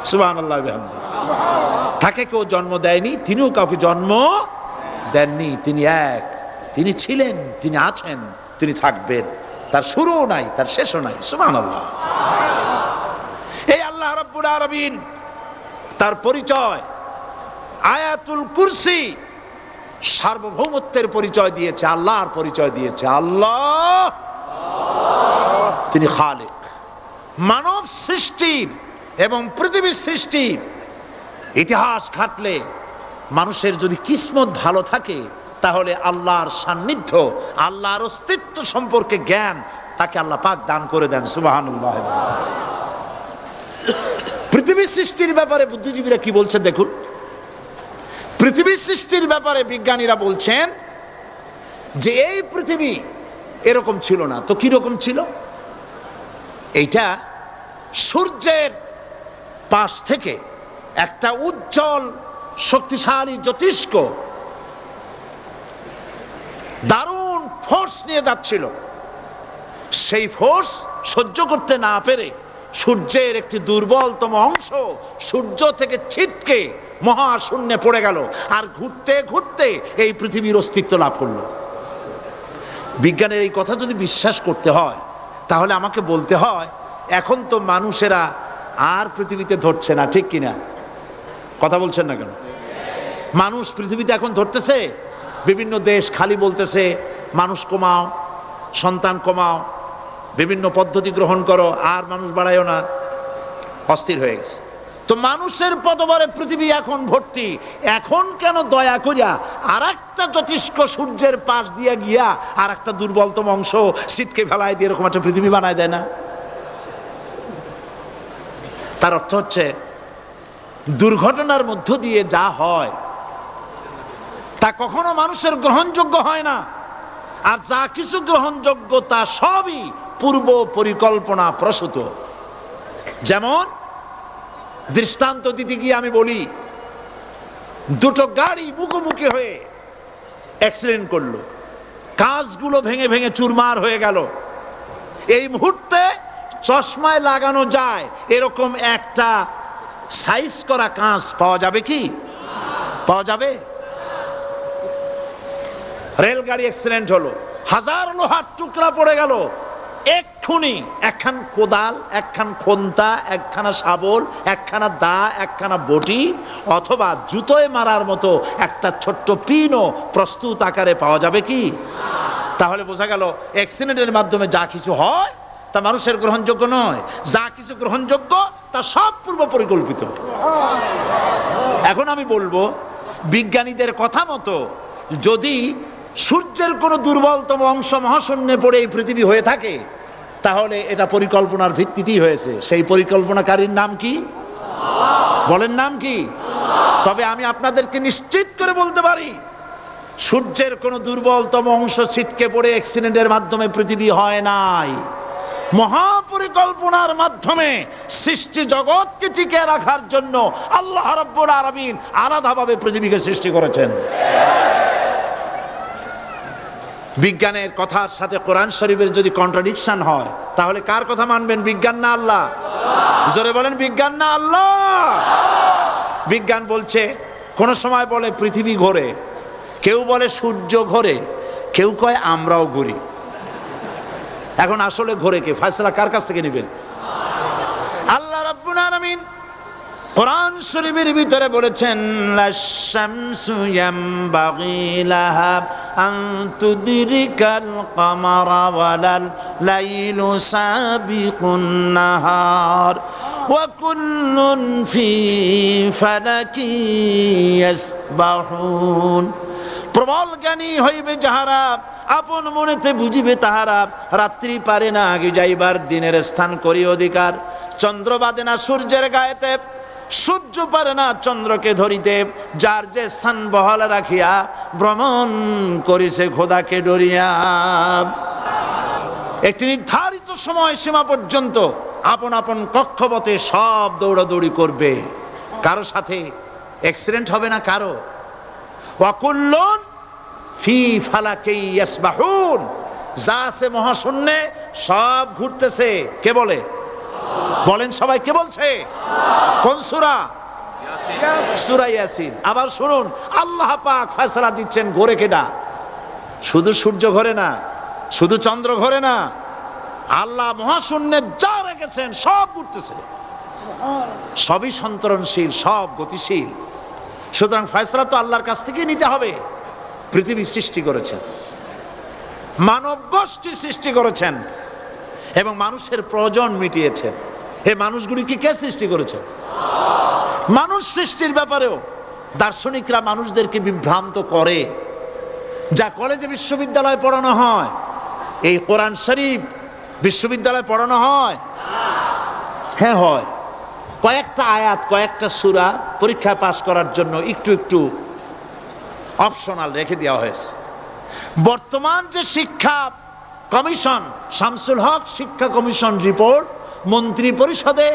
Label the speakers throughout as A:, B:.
A: সুবহানাল্লাহ বিহামদিহি। তাকে কেউ জন্ম দেয়নি, তিনিও কাউকে জন্ম দেননি। তিনি এক, তিনি ছিলেন, তিনি আছেন, তিনি থাকবেন। তার শুরুও নাই, তার শেষও নাই। সুবহানাল্লাহ। এই আল্লাহ রাব্বুল আলামিন তার পরিচয় আয়াতুল কুরসি সার্বভৌমত্বের পরিচয় দিয়েছে, আল্লাহর পরিচয় দিয়েছে। আল্লাহ তিনি খালিক। মানব সৃষ্টির এবং পৃথিবীর সৃষ্টির ইতিহাস ঘাটলে মানুষের যদি কিসমত ভালো থাকে, তাহলে আল্লাহর সান্নিধ্য, আল্লাহর অস্তিত্ব সম্পর্কে জ্ঞান তাকে আল্লাহ পাক দান করে দেন। সুবহানাল্লাহ। পৃথিবীর সৃষ্টির ব্যাপারে বুদ্ধিজীবীরা কি বলছেন দেখুন। পৃথিবীর সৃষ্টির ব্যাপারে বিজ্ঞানীরা বলছেন যে এই পৃথিবী এরকম ছিল না তো কি রকম ছিল। এইটা সূর্যের পাশ থেকে একটা উজ্জ্বল শক্তিশালী জ্যোতিষ্ক দারুণ ফোর্স নিয়ে যাচ্ছিল। সেই ফোর্স সহ্য করতে না পেরে সূর্যের একটি দুর্বলতম অংশ সূর্য থেকে ছিটকে মহাশূন্যে পড়ে গেল, আর ঘুরতে ঘুরতে এই পৃথিবীর অস্তিত্ব লাভ করলো। বিজ্ঞানের এই কথা যদি বিশ্বাস করতে হয়, তাহলে আমাকে বলতে হয় এখন তো মানুষেরা আর পৃথিবীতে ধরছে না, ঠিক কিনা? কথা বলছেন না কেন? মানুষ পৃথিবীতে এখন ধরতেছে। বিভিন্ন দেশ খালি বলতেছে মানুষ কমাও, সন্তান কমাও, বিভিন্ন পদ্ধতি গ্রহণ করো, আর মানুষ বাড়ায়ও না, অস্থির হয়ে গেছে। তো মানুষের পদবরে পৃথিবী এখন ভর্তি। এখন কেন দয়া করিয়া আর একটা জ্যোতিষ্ক সূর্যের পাশ দিয়ে গিয়া আর একটা দুর্বলতম অংশ সিটকে ফেলায় দিয়ে এরকম একটা পৃথিবী বানায় দেয় না? তার অর্থ হচ্ছে দুর্ঘটনার মধ্য দিয়ে যা হয় তা কখনো মানুষের গ্রহণযোগ্য হয় না, আর যা কিছু গ্রহণযোগ্য তা সবই পূর্ব পরিকল্পনা প্রসূত। যেমন দৃষ্টান্ত দিতে গিয়ে আমি বলি, দুটো গাড়ি মুখোমুখি হয়ে অ্যাক্সিডেন্ট করলো, কাঁচগুলো ভেঙে ভেঙে চুরমার হয়ে গেল। এই মুহূর্তে চশমায় লাগানো যায় এরকম একটা সাইজ করা কাঁচ পাওয়া যাবে কি? পাওয়া যাবে? রেলগাড়ি অ্যাক্সিডেন্ট হলো, হাজার লোহার টুকরা পড়ে গেল, এক্ষুনি একখান কোদাল, একখান খন্তা, একখানা শাবল, একখানা দা, একখানা বটি অথবা জুতোয় মারার মতো একটা ছোট্ট পিনও প্রস্তুত আকারে পাওয়া যাবে কি? তাহলে বোঝা গেল অ্যাক্সিডেন্টের মাধ্যমে যা কিছু হয় তা মানুষের গ্রহণযোগ্য নয়, যা কিছু গ্রহণযোগ্য তা সব পূর্ব পরিকল্পিত। এখন আমি বলবো, বিজ্ঞানীদের কথা মতো যদি সূর্যের কোনো দুর্বলতম অংশ মহাশূন্যে পড়ে এই পৃথিবী হয়ে থাকে, তাহলে এটা পরিকল্পনার ভিত্তিতেই হয়েছে। সেই পরিকল্পনাকারীর নাম কি? বলেন নাম কি? তবে আমি আপনাদেরকে নিশ্চিত করে বলতে পারি, সূর্যের কোনো দুর্বলতম অংশ ছিটকে পড়ে অ্যাক্সিডেন্টের মাধ্যমে পৃথিবী হয় নাই। মহাপরিকল্পনার মাধ্যমে সৃষ্টি জগৎকে টিকে রাখার জন্য আল্লাহ রাব্বুল আলামিন আলাদাভাবে পৃথিবীকে সৃষ্টি করেছেন। বিজ্ঞানের কথার সাথে কোরআন শরীফের যদি কন্ট্রাডিকশন হয়, তাহলে কার কথা মানবেন? বিজ্ঞান না আল্লাহ? জোরে বলেন, বিজ্ঞান না আল্লাহ? বিজ্ঞান বলছে, কোন সময় বলে পৃথিবী ঘোরে, কেউ বলে সূর্য ঘোরে, কেউ কয় আমরাও ঘুরি। এখন আসলে ঘোরে কে? ফয়সালা কার কাছ থেকে নেবেন? আল্লাহ রাব্বুল আলামিন কোরআন শরীফের ভিতরে বলেছেন, লাশ-শামসু ইয়ামবাগি লাহা আন তুদরিকাল কামারা ওয়ালাল লাইলু সাবিকুন নাহার ওয়া কুল্লুন ফি ফালাকি ইয়াসবাহুন। প্রবল জ্ঞানী হইবে যাহারা, আপন মনেতে বুঝিবে তাহারা, রাত্রি পারে না আগে যাইবার, দিনের স্থান করি অধিকার। চন্দ্র বাদে না সূর্যের গায়েতে, সূর্য পারে না চন্দ্রকে ধরিতে, যার যে স্থান বহাল রাখিয়া ভ্রমণ করিছে খোদাকে ডরিয়া। একটি নির্ধারিত সময় সীমা পর্যন্ত আপন আপন কক্ষপথে সব দৌড়াদৌড়ি করবে, কারো সাথে অ্যাক্সিডেন্ট হবে না কারো। ওয়াকুল্লুন ফি ফালাকি ইয়াসবাহুন, যা আছে মহাশূন্যে সব ঘুরতেছে। কে বলে? বলেন সবাই, কে বলছে? কোন সূরা? সূরা ইয়াসিন। আবার শুনুন, আল্লাহ পাক ফয়সালা দিচ্ছেন ঘোরে কেডা? শুধু সূর্য ঘোরে না, শুধু চন্দ্র ঘোরে না, আল্লাহ মহাশূন্যে যা রেখেছেন সব ঘুরতেছে, সবই সন্তরণশীল, সব গতিশীল। সুতরাং ফয়সালা তো আল্লাহর কাছ থেকে নিতে হবে। পৃথিবী সৃষ্টি করেছেন, মানব গোষ্ঠী সৃষ্টি করেছেন এবং মানুষের প্রয়োজন মিটিয়েছেন। এই মানুষগুলিকে কে সৃষ্টি করেছেন? মানুষ সৃষ্টির ব্যাপারেও দার্শনিকরা মানুষদেরকে বিভ্রান্ত করে। যা কলেজে বিশ্ববিদ্যালয়ে পড়ানো হয়, এই কোরআন শরীফ বিশ্ববিদ্যালয়ে পড়ানো হয়? হ্যাঁ হয়। কয়েকটা আয়াত, কয়েকটা সূরা পরীক্ষায় পাস করার জন্য একটু একটু অপশনাল রেখে দেওয়া হয়েছে। বর্তমান যে শিক্ষা কমিশন, শামসুল হক শিক্ষা কমিশন রিপোর্ট মন্ত্রী পরিষদে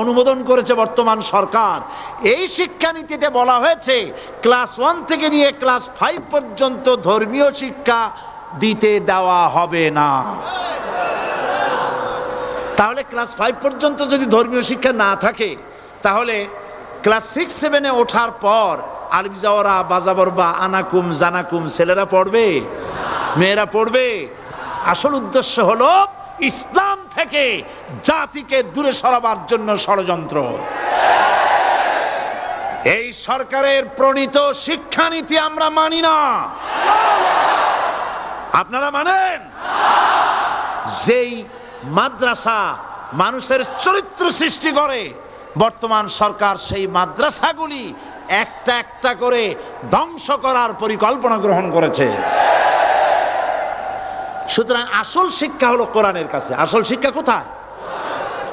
A: অনুমোদন করেছে বর্তমান সরকার। এই শিক্ষানীতিতে বলা হয়েছে ক্লাস 1 থেকে নিয়ে ক্লাস 5 পর্যন্ত ধর্মীয় শিক্ষা দিতে দেওয়া হবে না। তাহলে ক্লাস 5 পর্যন্ত যদি ধর্মীয় শিক্ষা না থাকে, তাহলে ক্লাস 6-7-এ ওঠার পর আলিফ জাওরা বাজাবর বা আনাকুম জানাকুম ছেলেরা পড়বে? মেয়েরা পড়বে? আসল উদ্দেশ্য হলো ইসলাম থেকে জাতিকে দূরে সরাবার জন্য ষড়যন্ত্র। এই সরকারের প্রণীত শিক্ষানীতি আমরা মানি না। আপনারা মানেন? যেই মাদ্রাসা মানুষের চরিত্র সৃষ্টি করে, বর্তমান সরকার সেই মাদ্রাসাগুলি একটা একটা করে ধ্বংস করার পরিকল্পনা গ্রহণ করেছে। সুতরাং আসল শিক্ষা হলো কোরআনের কাছে। আসল শিক্ষা কোথায়?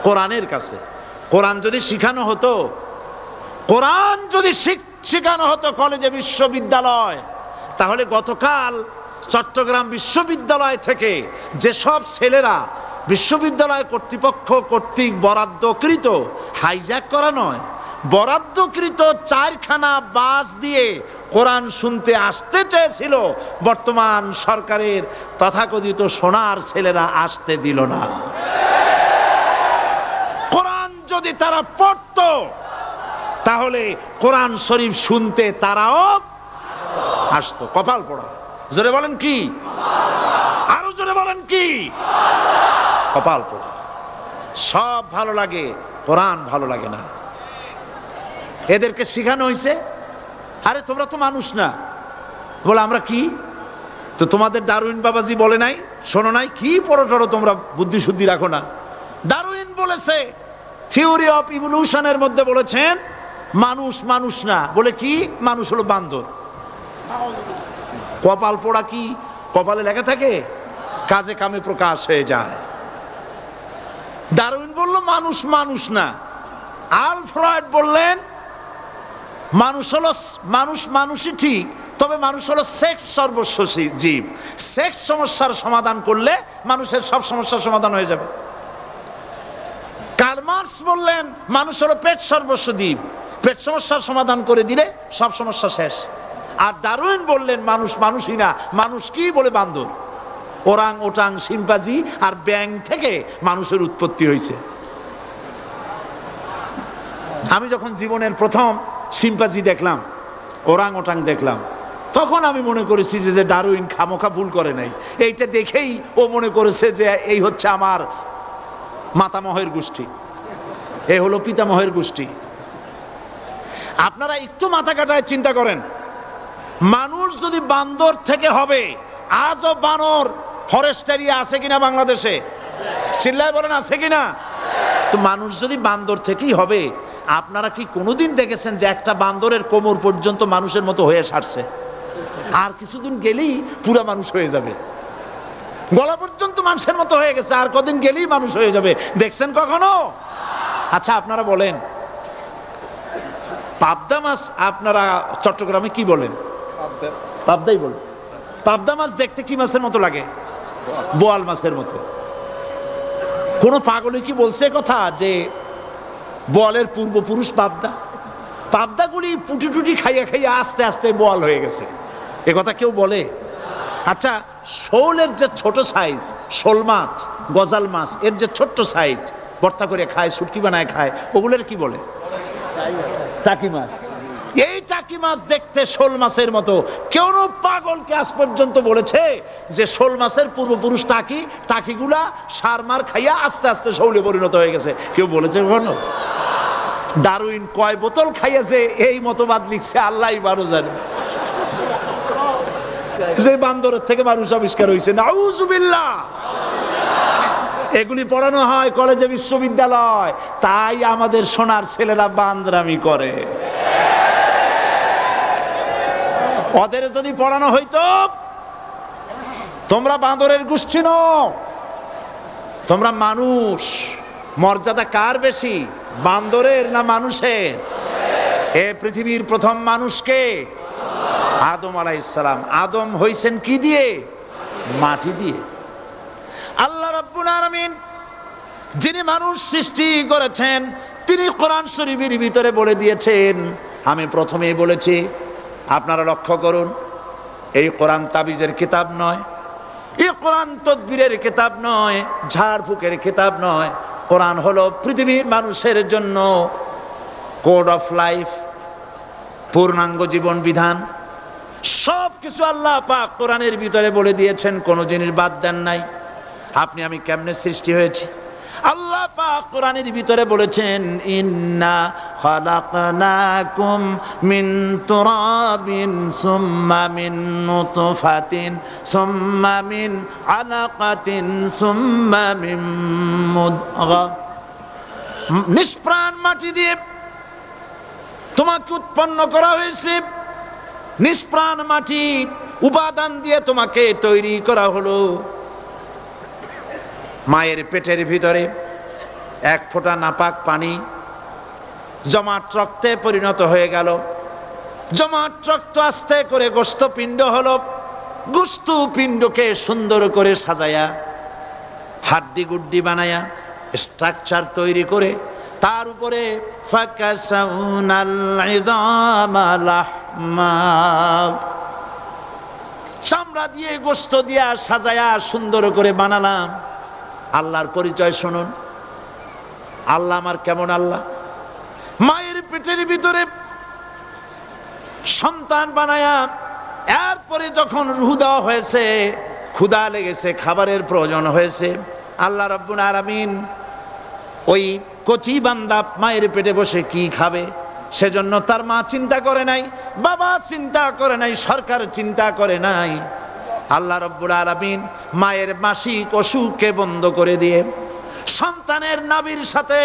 A: কোরআনের কাছে। কোরআন যদি শিখানো হতো, কোরআন যদি শিখানো হতো কলেজে বিশ্ববিদ্যালয়, তাহলে গতকাল চট্টগ্রাম বিশ্ববিদ্যালয় থেকে যেসব ছেলেরা বিশ্ববিদ্যালয় কর্তৃপক্ষ কর্তৃক বরাদ্দকৃত, হাইজ্যাক করা নয়, বরাদ্দকৃত 4খানা বাস দিয়ে কোরআন শুনতে আসতে চেয়েছিল, বর্তমান সরকারের তথাকথিত সোনার ছেলেরা আসতে দিল না। কোরআন যদি তারা পড়তো, তাহলে কোরআন শরীফ শুনতে তারাও আসতো। কপাল পোড়া। জোরে বলেন কি? আরো জোরে বলেন কি? কপাল পোড়া। সব ভালো লাগে, কোরআন ভালো লাগে না। এদেরকে শিখানো হয়েছে, আরে তোমরা তো মানুষ না। বলে আমরা কি? তো তোমাদের ডারউইন বাবাজি বলে নাই, শোনো নাই? কি পড়ো টড়ো তোমরা, বুদ্ধি শুদ্ধি রাখো না। ডারউইন বলেছে, থিওরি অফ ইভলিউশনের মধ্যে বলেছেন মানুষ মানুষ না। বলে কি? মানুষ হলো বান্দর। কপাল পোড়া। কি কপালে লেখা থাকে? কাজে কামে প্রকাশ হয়ে যায়। ডারউইন বলল মানুষ মানুষ না। আলফ্রেড বললেন মানুষ হলো মানুষই ঠিক, তবে মানুষ হলো সেক্স সর্বস্ব জীব। সেক্স সমস্যার সমাধান করলে মানুষের সব সমস্যার সমাধান হয়ে যাবে। কার্ল মার্কস বললেন মানুষ হলো পেট সর্বস্ব জীব, পেট সমস্যার সমাধান করে দিলে সব সমস্যা শেষ। আর ডারউইন বললেন মানুষ মানুষই না, মানুষ কি? বলে বান্দর। ওরাং ওটাং শিম্পাজি আর ব্যাং থেকে মানুষের উৎপত্তি হয়েছে। আমি যখন জীবনের প্রথম শিম্পাজি দেখলাম, ওরাং ওটাং দেখলাম, তখন আমি মনে করেছি যে ডারউইন খামোখা ভুল করে নাই। এইটা দেখেই ও মনে করেছে যে এই হচ্ছে আমার মাতামহের গোষ্ঠী, এই হলো পিতামহের গোষ্ঠী। আপনারা একটু মাথা কাটায় চিন্তা করেন, মানুষ যদি বান্দর থেকে হবে, আজও বানর ফরেস্ট এরিয়া আছে কিনা বাংলাদেশে? চিল্লায় বলেন আছে কিনা? তো মানুষ যদি বান্দর থেকেই হবে, আপনারা কি কোনোদিন দেখেছেন যে একটা বান্দরের কোমর পর্যন্ত মানুষের মতো হয়ে সারছে? আর কিছুদিন গেলেই পুরা মানুষ হয়ে যাবে। গলা পর্যন্ত মানুষের মতো হয়ে গেছে, আর কদিন গেলেই মানুষ হয়ে যাবে। দেখছেন কখনো? আচ্ছা আপনারা বলেন, পাবদা মাছ আপনারা চট্টগ্রামে কি বলেন? পাবদাই বলেন। পাবদা মাছ দেখতে কি মাছের মতো লাগে? বোয়াল মাছের মতো। কোন পাগলে কি বলছে কথা যে বোয়ালের পূর্বপুরুষ পাবদা? পাবদাগুলি পুটি টুটি খাইয়া খাইয়া আস্তে আস্তে বোয়াল হয়ে গেছে, এ কথা কেউ বলে? আচ্ছা শোলের যে ছোট সাইজ, শোল মাছ, গজাল মাছ, এর যে ছোট্ট সাইজ, ভর্তা করে খায়, শুটকি বানায় খায়, ওগুলোর কি বলে? টাকি মাছ। এই টাকি মাছ দেখতে শোল মাছের মতো। কেউ পাগলকে আজ পর্যন্ত বলেছে যে শোল মাছের পূর্বপুরুষ টাকি, টাকিগুলা সার মার খাইয়া আস্তে আস্তে শৌলে পরিণত হয়ে গেছে? কেউ বলেছে কখনো? ডারউইন কয় বোতল খাইয়াছে এই মতবাদ লিখছে আল্লাহই ভালো জানে। যে বান্দরের থেকে মানুষ আবিষ্কার হয়েছে, নাউজুবিল্লাহ। এগুলি পড়ানো হয় কলেজে, বিশ্ববিদ্যালয়, তাই আমাদের সোনার ছেলেরা বান্দরামি করে। ওদের যদি পড়ানো হইতো তোমরা বান্দরের গোষ্ঠী নও, তোমরা মানুষ। মর্যাদা কার বেশি, বান্দরের না মানুষের? এ পৃথিবীর প্রথম মানুষকে আদম আলাইহিস সালাম। আদম হইছেন কি দিয়ে? মাটি দিয়ে। আল্লাহ রাব্বুল আলামিন যিনি মানুষ সৃষ্টি করেছেন, তিনি কোরআন শরীফের ভিতরে বলে দিয়েছেন, আমি প্রথমেই বলেছি, আপনারা লক্ষ্য করুন, এই কোরআন তাবিজের কিতাব নয়, এই কোরআন তদবিরের কিতাব নয়, ঝাড়ফুঁকের কিতাব নয়। কোরআন হলো পৃথিবীর মানুষের জন্য কোড অফ লাইফ, পূর্ণাঙ্গ জীবন বিধান। সব কিছু আল্লাহ পাক কোরআনের ভিতরে বলে দিয়েছেন, কোনো জিনিস বাদ দেন নাই। আপনি আমি কেমনে সৃষ্টি হয়েছি আল্লাহ পাক কোরআনের ভিতরে বলেছেন, ইন্না খালাকনাকুম মিন তুরাবিন সুম্মা মিন নুতফাতিন সুম্মা মিন আলাকাতিন সুম্মা মিন মুদগা। নিষ্প্রাণ মাটি দিয়ে তোমাকে উৎপন্ন করা হয়েছে, নিষ্প্রাণ মাটির উপাদান দিয়ে তোমাকে তৈরি করা হলো। মায়ের পেটের ভিতরে এক ফোঁটা নাপাক পানি জমাট রক্তে পরিণত হয়ে গেল। জমাট রক্ত আস্তে করে গোশতপিণ্ড হলো। গোশতপিণ্ডকে সুন্দর করে সাজায়া, হাড্ডি গুড্ডি বানায়া, স্ট্রাকচার তৈরি করে তার উপরে ফাকাসাউনাল ইযামা লাহমা, চামড়া দিয়ে গোশত দিয়া সাজায়া সুন্দর করে বানালাম। আল্লাহর পরিচয় শুনুন, আল্লাহ আমার কেমন আল্লাহ। মায়ের পেটের ভিতরে সন্তান বানায়া, এরপরে যখন রূহ দেওয়া হয়েছে, ক্ষুধা লেগেছে, খাবারের প্রয়োজন হয়েছে, আল্লাহ রাব্বুল আলামিন ওই কচি বান্দা মায়ের পেটে বসে কি খাবে, সেজন্য তার মা চিন্তা করে নাই, বাবা চিন্তা করে নাই, সরকার চিন্তা করে নাই। আল্লাহ রাব্বুল আলামিন মায়ের মাসিক অসুখকে বন্ধ করে দিয়ে সন্তানের নাভির সাথে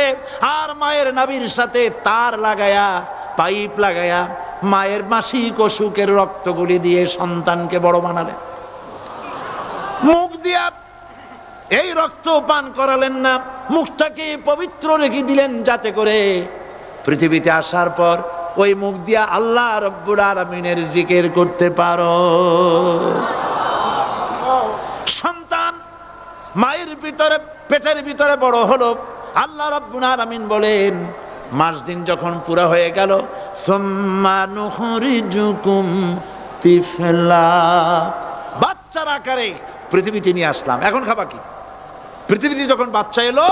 A: আর মায়ের নাভির সাথে তার লাগায়া, পাইপ লাগায়া মায়ের মাসিক অসুখের রক্তগুলি দিয়ে সন্তানকে বড় বানালেন। মুখ দিয়া এই রক্ত পান করালেন না, মুখটাকে পবিত্র রেখে দিলেন যাতে করে পৃথিবীতে আসার পর ওই মুখ দিয়া আল্লাহ রাব্বুল আলামিনের জিকির করতে পারো। সন্তান মায়ের ভিতরে, পেটের ভিতরে বড় হলো। আল্লাহ রাব্বুল আলামিন বলেন, মাস দিন যখন পুরা হয়ে গেল, সুম্মা নুখরিজুকুম তিফলা, বাচ্চার আকারে পৃথিবীতে নিয়ে আসলাম। এখন খাবা কি? পৃথিবীতে যখন বাচ্চা এলো,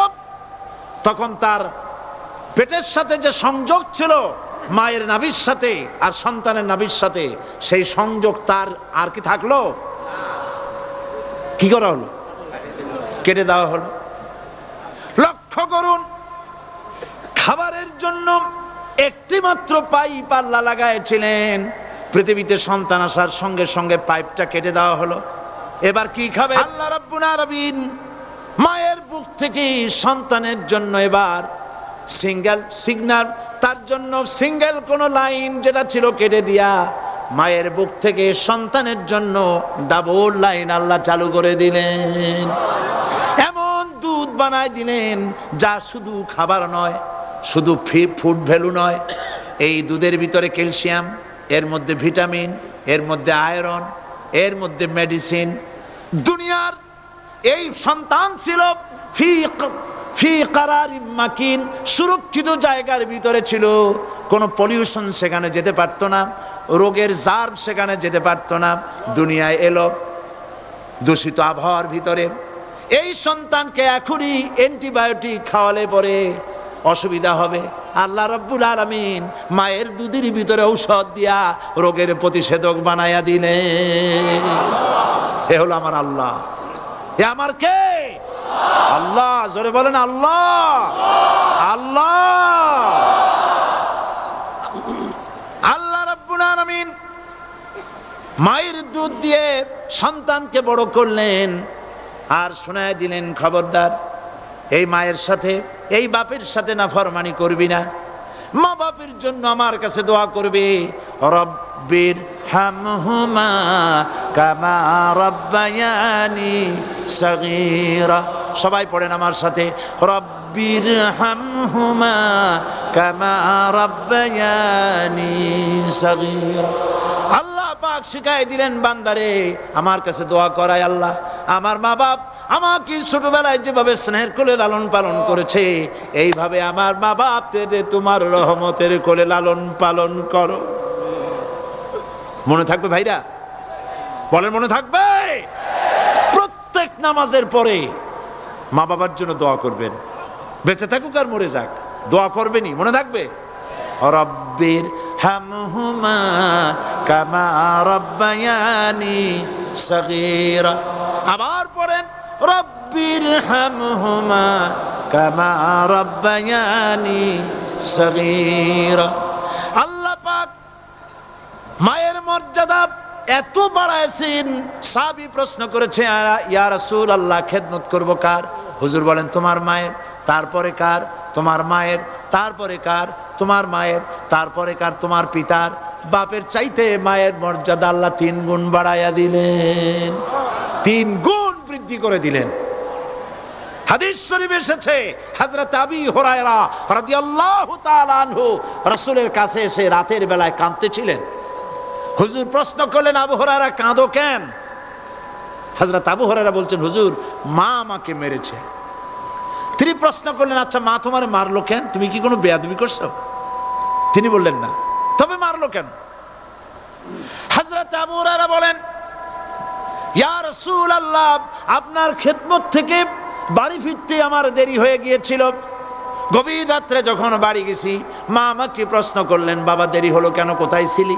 A: তখন তার পেটের সাথে যে সংযোগ ছিল মায়ের নাভির সাথে আর সন্তানের নাভির সাথে, সেই সংযোগ তার আর কি থাকলো? কি করা হলো? কেটে দেওয়া হলো। লক্ষ্য করুন, খাবারের জন্য একটি মাত্র পাইপ আল্লাহ লাগাইছিলেন, পৃথিবীতে সন্তান আসার সঙ্গে সঙ্গে পাইপটা কেটে দেওয়া হলো। এবার কি খাবে? আল্লাহ রাব্বুল আলামিন মায়ের বুক থেকে সন্তানের জন্য এবার সিঙ্গেল সিগন্যাল, তার জন্য সিঙ্গেল কোন লাইন যেটা ছিল কেটে দিয়া মায়ের বুক থেকে সন্তানের জন্য ডাবল লাইন আল্লাহ চালু করে দিলেন। এমন দুধ বানায় দিলেন যা শুধু খাবার নয়, শুধু ফুড ভ্যালু নয়, এই দুধের ভিতরে ক্যালসিয়াম, এর মধ্যে ভিটামিন, এর মধ্যে আয়রন, এর মধ্যে মেডিসিন। দুনিয়ার এই সন্তান ছিল ফি কারারিম মাকিন, সুরক্ষিত জায়গার ভিতরে ছিল। কোনো পলিউশন সেখানে যেতে পারতো না, রোগের জার্ম সেখানে যেতে পারতো না। দুনিয়ায় এলো দূষিত আবহাওয়ার ভিতরে, এই সন্তানকে এখনই অ্যান্টিবায়োটিক খাওয়ালে পরে অসুবিধা হবে। আল্লাহ রাব্বুল আলামিন মায়ের দুধের ভিতরে ঔষধ দিয়া রোগের প্রতিষেধক বানায়া দিলেন। এ হলো আমার আল্লাহ। এ আমার কে? আল্লাহ। জোরে বলেন আল্লাহ। আল্লাহ আল্লাহ রাব্বুল আলামিন মায়ের দুধ দিয়ে সন্তানকে বড় করলেন আর শোনায় দিলেন, খবরদার এই মায়ের সাথে, এই বাপের সাথে নাফরমানি করবি না। মা বাপের জন্য আমার কাছে দোয়া করবে, রব্বির হামহুমা কামা রাব্বায়ানি সাগীরা। সবাই পড়েন আমার সাথে, রব্বির হামহুমা কামা রাব্বায়ানি সাগীরা। আল্লাহ পাক শিখাই দিলেন বান্দারে আমার কাছে দোয়া করায়, আল্লাহ আমার মা বাপ আমাকে ছোটবেলায় যেভাবে স্নেহের কোলে লালন পালন করেছে, এইভাবে আমার মা বাপকে তোমার রহমতের কোলে লালন পালন করো। মনে থাকবে ভাইরা? বলেন মনে থাকবে? প্রত্যেক নামাজের পরে মা বাবার জন্য দোয়া করবেন, বেঁচে থাকুক আর মরে যাক, দোয়া করবেনই। মনে থাকবে? রব্বির হামহুমা কামা রাব্বায়ানি সাগীরা। আবার পড়েন, রব্বির হামহুমা কামা রাব্বায়ানি সাগীরা। আল্লাহ পাক মায়ের মর্যাদা এত বাড়াইছেন, সাহাবী প্রশ্ন করেছে, ইয়া রাসূলুল্লাহ খেদমত করব কার? হুজুর বলেন তোমার মায়ের, তারপরে কার? তোমার মায়ের, তারপরে কার? তোমার মায়ের, তারপরে কার? তোমার পিতার। বাপের চাইতে মায়ের মর্যাদা আল্লাহ 3 গুণ বাড়াইয়া দিলেন, 3 গুণ বৃদ্ধি করে দিলেন। হাদিস শরীফে এসেছে, হযরত আবী হুরায়রা রাদিয়াল্লাহু তাআলা আনহু রাসূলের কাছে এসে রাতের বেলায় কাঁদতেছিলেন। হুজুর প্রশ্ন করলেন, আবু হুরায়রা কাঁদো কেন? হযরত আবু হুরায়রা বলছেন, হুজুর মা আমাকে মেরেছে। তিনি প্রশ্ন করলেন, আচ্ছা মা তোমার মারলো কেন? তুমি কি কোনো বেয়াদবি করছো? তিনি বললেন না। তবে মারলো কেন? হযরত আবু হুরায়রা বলেন, ইয়া রাসূলুল্লাহ আপনার খেদমত থেকে বাড়ি ফিরতে আমার দেরি হয়ে গিয়েছিল। গভীর রাত্রে যখন বাড়ি গেছি, মা আমাকে প্রশ্ন করলেন, বাবা দেরি হলো কেন, কোথায় ছিলি?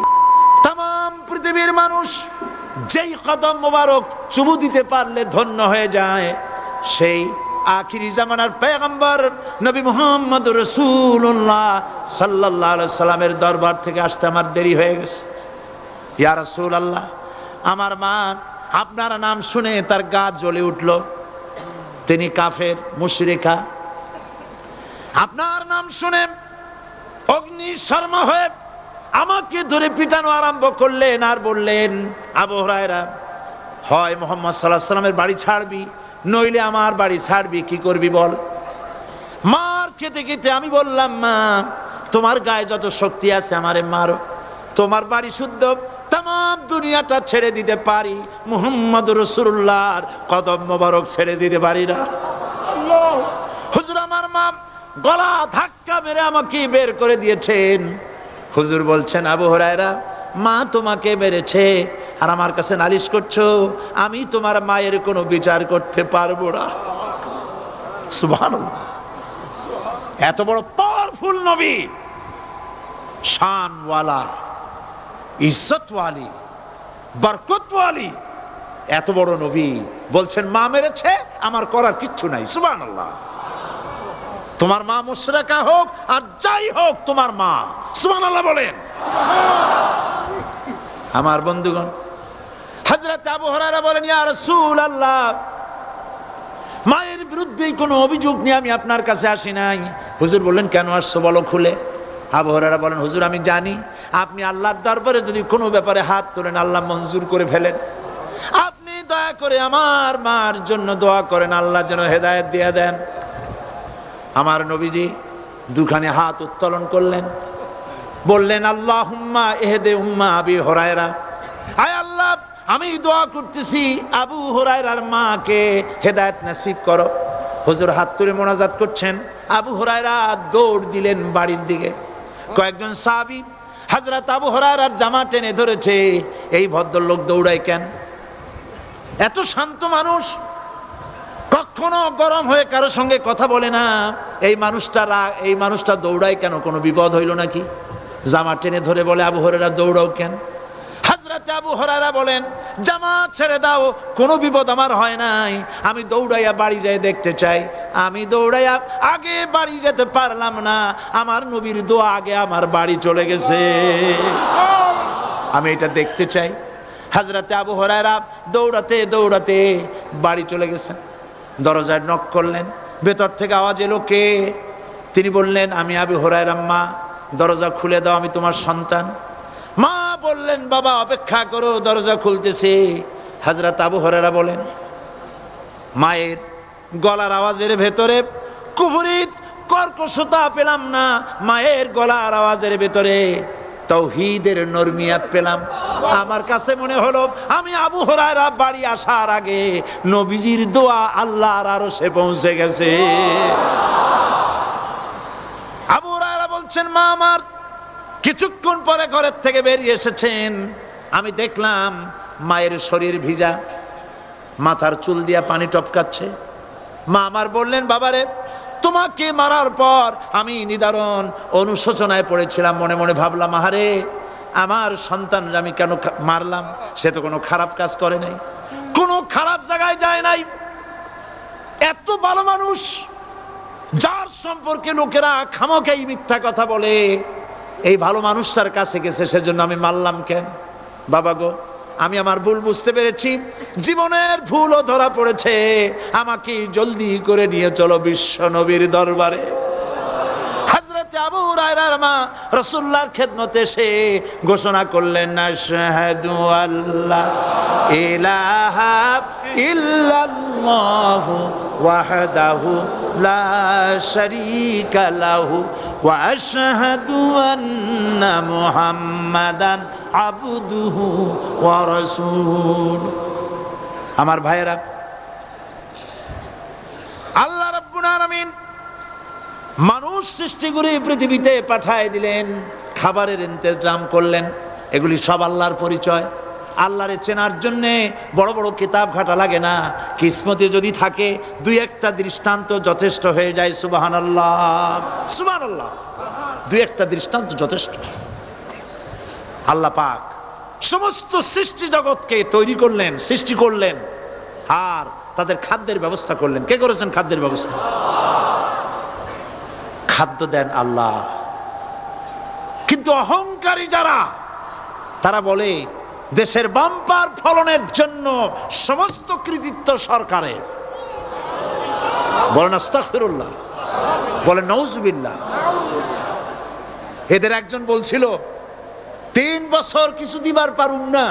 A: তাম পৃথিবীর মানুষ যেই কদম মোবারক চুমু দিতে পারলে ধন্য হয়ে যায়, সেই আখিরি জামানার পয়গম্বর নবী মুহাম্মদ রাসূলুল্লাহ সাল্লাল্লাহু আলাইহি সাল্লামের দরবার থেকে আসতে আমার দেরি হয়ে গেছে। ইয়া রাসূলুল্লাহ আমার মা আপনার নাম শুনে তার গা জ্বলে উঠল, তিনি কাফের মুশরিকা। আপনার নাম শুনে অগ্নি শর্মা হয়ে আমাকে ধরে পিটানো আরম্ভ করলেন আর বললেন, আবু হুরায়রা হয় মুহাম্মদ সাল্লাল্লাহু আলাইহি সাল্লামের বাড়ি ছাড়বি, নইলে আমার বাড়ি ছাড়বি, কি করবি বল? মার খেতে খেতে আমি বললাম, মা তোমার গায়ে যত শক্তি আছে আমারে মারো, তোমার বাড়ি শুদ্ধ তাম দুনিয়াটা ছেড়ে দিতে পারি, মুহাম্মদ রাসূলুল্লাহর কদম মোবারক ছেড়ে দিতে পারি না। হুজুর আমার মা গলা ধাক্কা মেরে আমাকে বের করে দিয়েছেন। হুজুর বলছেন, আবু হুরায়রা মা তোমাকে মেরেছে আর আমার কাছে নালিশ করছো, আমি তোমার মায়ের কোনো বিচার করতে পারবো না। সুবহানাল্লাহ। এত বড় পাওয়ারফুল নবী, শানওয়ালা, ইজ্জতওয়ালি, বরকতওয়ালি, এত বড় নবী বলছেন মা মেরেছে, আমার করার কিচ্ছু নাই। সুবহানাল্লাহ। তোমার মা মুশরিকা হোক আর যাই হোক, তোমার মা। সুবহানাল্লাহ বলেন। আমার বন্ধুগণ, হযরত আবু হুরায়রা বলেন, ইয়া রাসূলুল্লাহ মায়ের বিরুদ্ধে কোনো অভিযোগ নিয়ে আমি আপনার কাছে আসি নাই। হুজুর বললেন, কেন আসছো বলো খুলে। আবু হুরায়রা বলেন, হুজুর আমি জানি আপনি আল্লাহর দরবারে যদি কোনো ব্যাপারে হাত তোলেন আল্লাহ মঞ্জুর করে ফেলেন। আপনি দয়া করে আমার মার জন্য দোয়া করেন, আল্লাহ যেন হেদায়েত দিয়ে দেন। আমার নবীজি দুখানে হাত উত্তোলন করলেন, বললেন, আল্লাহুম্মা ইহদি উম্মা আবি হুরায়রা, আয় আল্লাহ আমি দোয়া করতেছি আবু হুরায়রার মাকে হেদায়েত নসিব করো। হুজুর হাত তুলে মোনাজাত করছেন, আবু হুরায়রা দৌড় দিলেন বাড়ির দিকে। কয়েকজন সাহাবী হযরত আবু হুরায়রার জামা টেনে ধরেছে, এই ভদ্রলোক দৌড়ায় কেন? এত শান্ত মানুষ কখনো গরম হয়ে কারোর সঙ্গে কথা বলে না। এই মানুষটা দৌড়ায় কেন? কোনো বিপদ হইল নাকি? জামা টেনে ধরে বলে, আবু হুরায়রা দৌড়াও কেন? হযরত আবু হুরায়রা বলেন, জামা ছেড়ে দাও, কোনো বিপদ আমার হয় নাই, আমি দৌড়াইয়া বাড়ি যাই দেখতে চাই। আমি দৌড়াইয়া আগে বাড়ি যেতে পারলাম না, আমার নবীর দোয়া আগে আমার বাড়ি চলে গেছে, আমি এটা দেখতে চাই। হযরত আবু হুরায়রা দৌড়াতে দৌড়াতে বাড়ি চলে গেছেন। দরজায় নক করলেন, ভেতর থেকে আওয়াজ এলো, কে? তিনি বললেন, আমি আবু হুরায়রা। মা, দরজা খুলে দাও, আমি তোমার সন্তান। মা বললেন, বাবা অপেক্ষা করো, দরজা খুলতেছে। হযরত আবু হুরায়রা বলেন, মায়ের গলার আওয়াজের ভেতরে কুফরি কর্কশতা পেলাম না, মায়ের গলার আওয়াজের ভেতরে তাওহীদের নরমিয়াত পেলাম। আমার কাছে মনে হলো আমি আবু হুরায়রা বাড়ি আসার আগে নবীজির দোয়া আল্লাহর আরশে পৌঁছে গেছে। আবু হুরায়রা বলছেন, মা আমার কিছুক্ষণ পরে ঘরের থেকে বেরিয়ে এসেছেন, আমি দেখলাম মায়ের শরীর ভিজা, মাথার চুল দিয়া পানি টপকাচ্ছে। মা আমার বললেন, বাবারে, তোমাকে মারার পর আমি নিদারুণ অনুশোচনায় পড়েছিলাম, মনে মনে ভাবলাম, আহারে আমার সন্তান আমি কেন মারলাম? সে তো কোনো খারাপ কাজ করে নাই, কোনো খারাপ জায়গায় যায় নাই, এত ভালো মানুষ যার সম্পর্কে লোকেরা খামোখাই মিথ্যা কথা বলে, এই ভালো মানুষটার কাছে গেছে, সেজন্য আমি মারলাম কেন? বাবা গো, আমি আমার ভুল বুঝতে পেরেছি, জীবনের ভুলও ধরা পড়েছে, আমাকে জলদি করে নিয়ে চলো বিশ্ব নবীর দরবারে। হযরত আবু হুরায়রার মা রাসূলুল্লাহর খেদমতে এসে ঘোষণা করলেন, আশহাদু আল্লা ইলাহা ইল্লাল্লাহু ওয়াহদাহু লা শারীকা লাহু ওয়া আশহাদু আন্না মুহাম্মাদান আবদুহু ওয়া রাসূলুহু। আমার ভাইয়েরা, আল্লাহ রাব্বুল আলামিন মানুষ সৃষ্টি করে পৃথিবীতে পাঠায় দিলেন, খাবারের ইন্তজাম করলেন, এগুলি সব আল্লাহর পরিচয়। আল্লাহরে চেনার জন্যে বড় বড় কিতাব ঘাটা লাগে না, কিসমতে যদি থাকে দুই একটা দৃষ্টান্ত যথেষ্ট হয়ে যায়। সুবহানাল্লাহ, সুবহানাল্লাহ, দুই একটা দৃষ্টান্ত যথেষ্ট। আল্লাহ পাক সমস্ত সৃষ্টি জগৎকে তৈরি করলেন, সৃষ্টি করলেন, আর তাদের খাদ্যের ব্যবস্থা করলেন। কে করেছেন খাদ্যের ব্যবস্থা? খাদ্য দেন আল্লাহ। কিন্তু অহংকারী যারা, তারা বলে দেশের বাম্পার ফলনের জন্য সমস্ত কৃতিত্ব সরকারের। বলেন আস্তাগফিরুল্লাহ, বলেন নাউজুবিল্লাহ। এদের একজন বলছিল, 3 বছর কিছু দিবার পারুম না,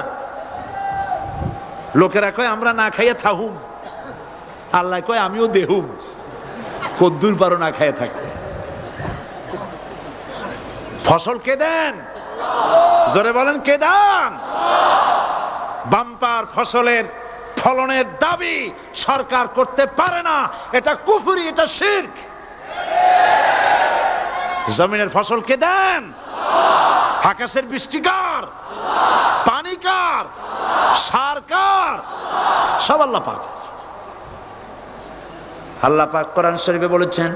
A: লোকেরা কয় আমরা না খাইয়া থাহুম, আল্লাহ কয় আমিও দেহুম, কদ্দুর পারো না খাইয়া থাকতে। ফসল কে দেন? জোরে বলেন, কে দেন? বাম্পার ফসলের ফলনের দাবি সরকার করতে পারে না, এটা কুফরি, এটা শিরক। জমিনের ফসল কে দেন? আকাশের বৃষ্টি কার? পানি কার? সার কার? সব আল্লাহ পাক। আল্লাহ পাক কোরআন শরীফে বলেছেন,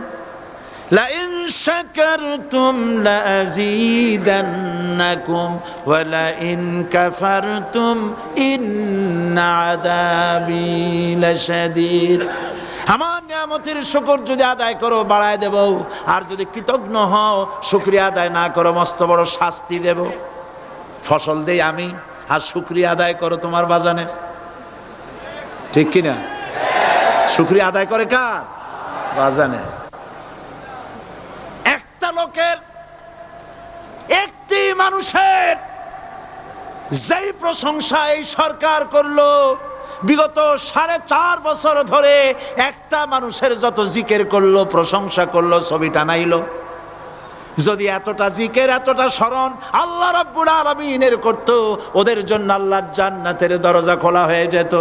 A: লা ইন শাকারতুম লা আযীদান্নাকুম ওয়া লা ইন কাফারতুম ইন্না আযাবি লাশাদীদ। আমার নিয়ামতের শুকর যদি আদায় করো বাড়ায় দেব, আর যদি কৃতজ্ঞ হও, শুকরিয়া আদায় না করো, মস্ত বড় শাস্তি দেব। ফসল দেই আমি, আর শুকরিয়া আদায় করো তোমার বাজানের। ঠিক কিনা? শুকরিয়া আদায় করে কার? বাজানের। একটা লোকের, একটি মানুষের যেই প্রশংসা এই সরকার করলো, বিগত 4.5 বছর ধরে একটা মানুষের যত জিকির করলো, প্রশংসা করলো, ছবি টানাইলো, যদি এতটা জিকির, এতটা স্মরণ আল্লাহ রাব্বুল আলামিনের করতো, ওদের জন্য আল্লাহর জান্নাতের দরজা খোলা হয়ে যেত।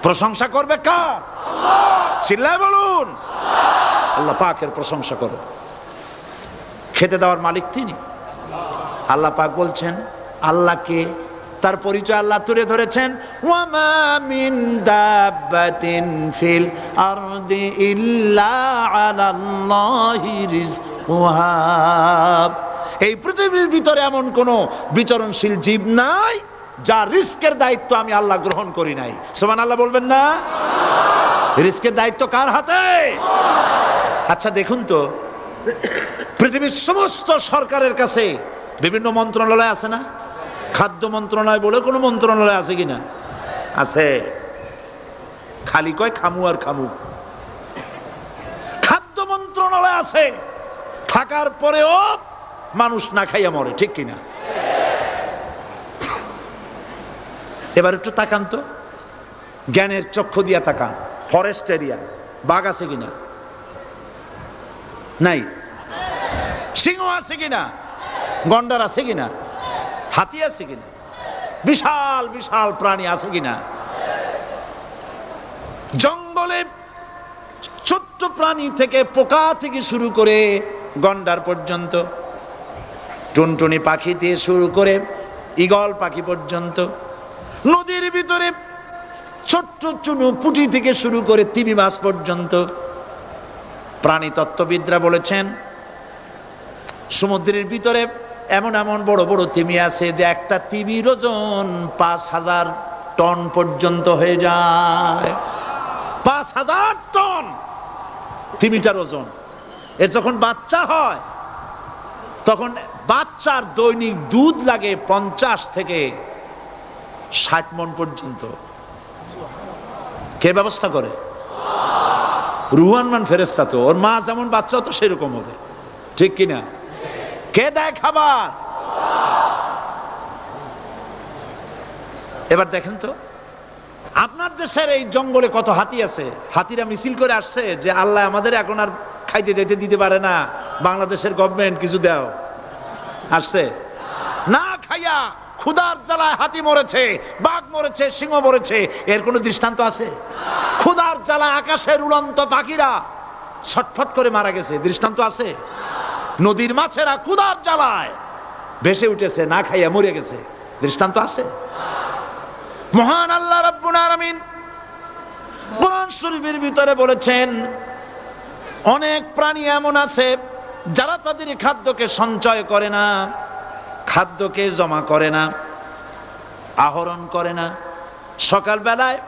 A: প্রশংসা করবে কার? আল্লাহ। চিল্লায় বলুন, আল্লাহ পাকের প্রশংসা করো। খেতে দেওয়ার মালিক তিনি। আল্লাহ পাক বলছেন, আল্লাহকে তার পরিচয় আল্লাহ তুলে ধরেছেন, ওয়ামা মিন দাব্বাতিন ফিল আরদি ইল্লা আলাল্লাহি রিজকুহা। এই পৃথিবীর ভিতরে এমন কোন বিচরণশীল জীব নাই যার রিস্কের দায়িত্ব আমি আল্লাহ গ্রহণ করি নাই। সুবহানাল্লাহ বলবেন না? রিস্কের দায়িত্ব কার হাতে? আচ্ছা দেখুন তো, পৃথিবীর সমস্ত সরকারের কাছে বিভিন্ন মন্ত্রণালয় আছে না? খাদ্য মন্ত্রণালয় বলে কোনো মন্ত্রণালয় আছে কিনা? আছে। খালি কয় খামু আর খামু। খাদ্য মন্ত্রণালয় আছে, থাকার পরেও মানুষ না খাইয়া মরে, ঠিক কিনা? এবার একটু তাকান তো, জ্ঞানের চক্ষু দিয়া তাকান। ফরেস্ট এরিয়া বাঘ আছে কিনা? নাই। সিংহ আছে কিনা? গন্ডার আছে কিনা? হাতি আছে কিনা? বিশাল বিশাল প্রাণী আছে কিনা? জঙ্গলে ছোট্ট প্রাণী থেকে পোকা থেকে শুরু করে গন্ডার পর্যন্ত, টুনটুনি পাখি দিয়ে শুরু করে ঈগল পাখি পর্যন্ত, নদীর ভিতরে ছোট্ট চুনু পুঁটি থেকে শুরু করে তিমি মাছ পর্যন্ত। প্রাণী তত্ত্ববিদরা বলেছেন সমুদ্রের ভিতরে এমন এমন বড় বড় তিমি আছে যে একটা তিমির ওজন 5000 টন পর্যন্ত হয়ে যায়। 5000 টন তিমিটার ওজন। এর যখন বাচ্চা হয় তখন বাচ্চার দৈনিক দুধ লাগে 50 থেকে 60 মণ পর্যন্ত। কে ব্যবস্থা করে? রুহান মান ফেরেশতা। তো ওর মা যেমন বাচ্চা তো সেরকম হবে, ঠিক কিনা? কে দেয় খাবার? এবার দেখেন তো, আপনার দেশের এই জঙ্গলে কত হাতি আছে। হাতিরা মিছিল করে আসছে যে আল্লাহ আমাদের এখন আর খাইতে যেতে দিতে পারে না, বাংলাদেশের গভর্নমেন্ট কিছু দাও। আসছে না, খাইয়া ক্ষুধার জ্বালায় হাতি মরেছে, বাঘ মরেছে, সিংহ মরেছে। এর কোনো দৃষ্টান্ত আছে? ক্ষুধার জ্বালায় আকাশের উড়ন্ত পাখিরা ছটফট করে মারা গেছে, দৃষ্টান্ত আছে? নদীর মাছেরা ক্ষুধার জ্বালায় ভেসে উঠেছে, না খাইয়া মরে গেছে, দৃষ্টান্ত আছে? মহান আল্লাহ রাব্বুল আলামিন কোরআন শরীফের ভিতরে বলেছেন অনেক প্রাণী এমন আছে যারা তাদের খাদ্যকে সঞ্চয় করে না, খাদ্যকে জমা করে না, আহরণ করে না। সকালবেলায়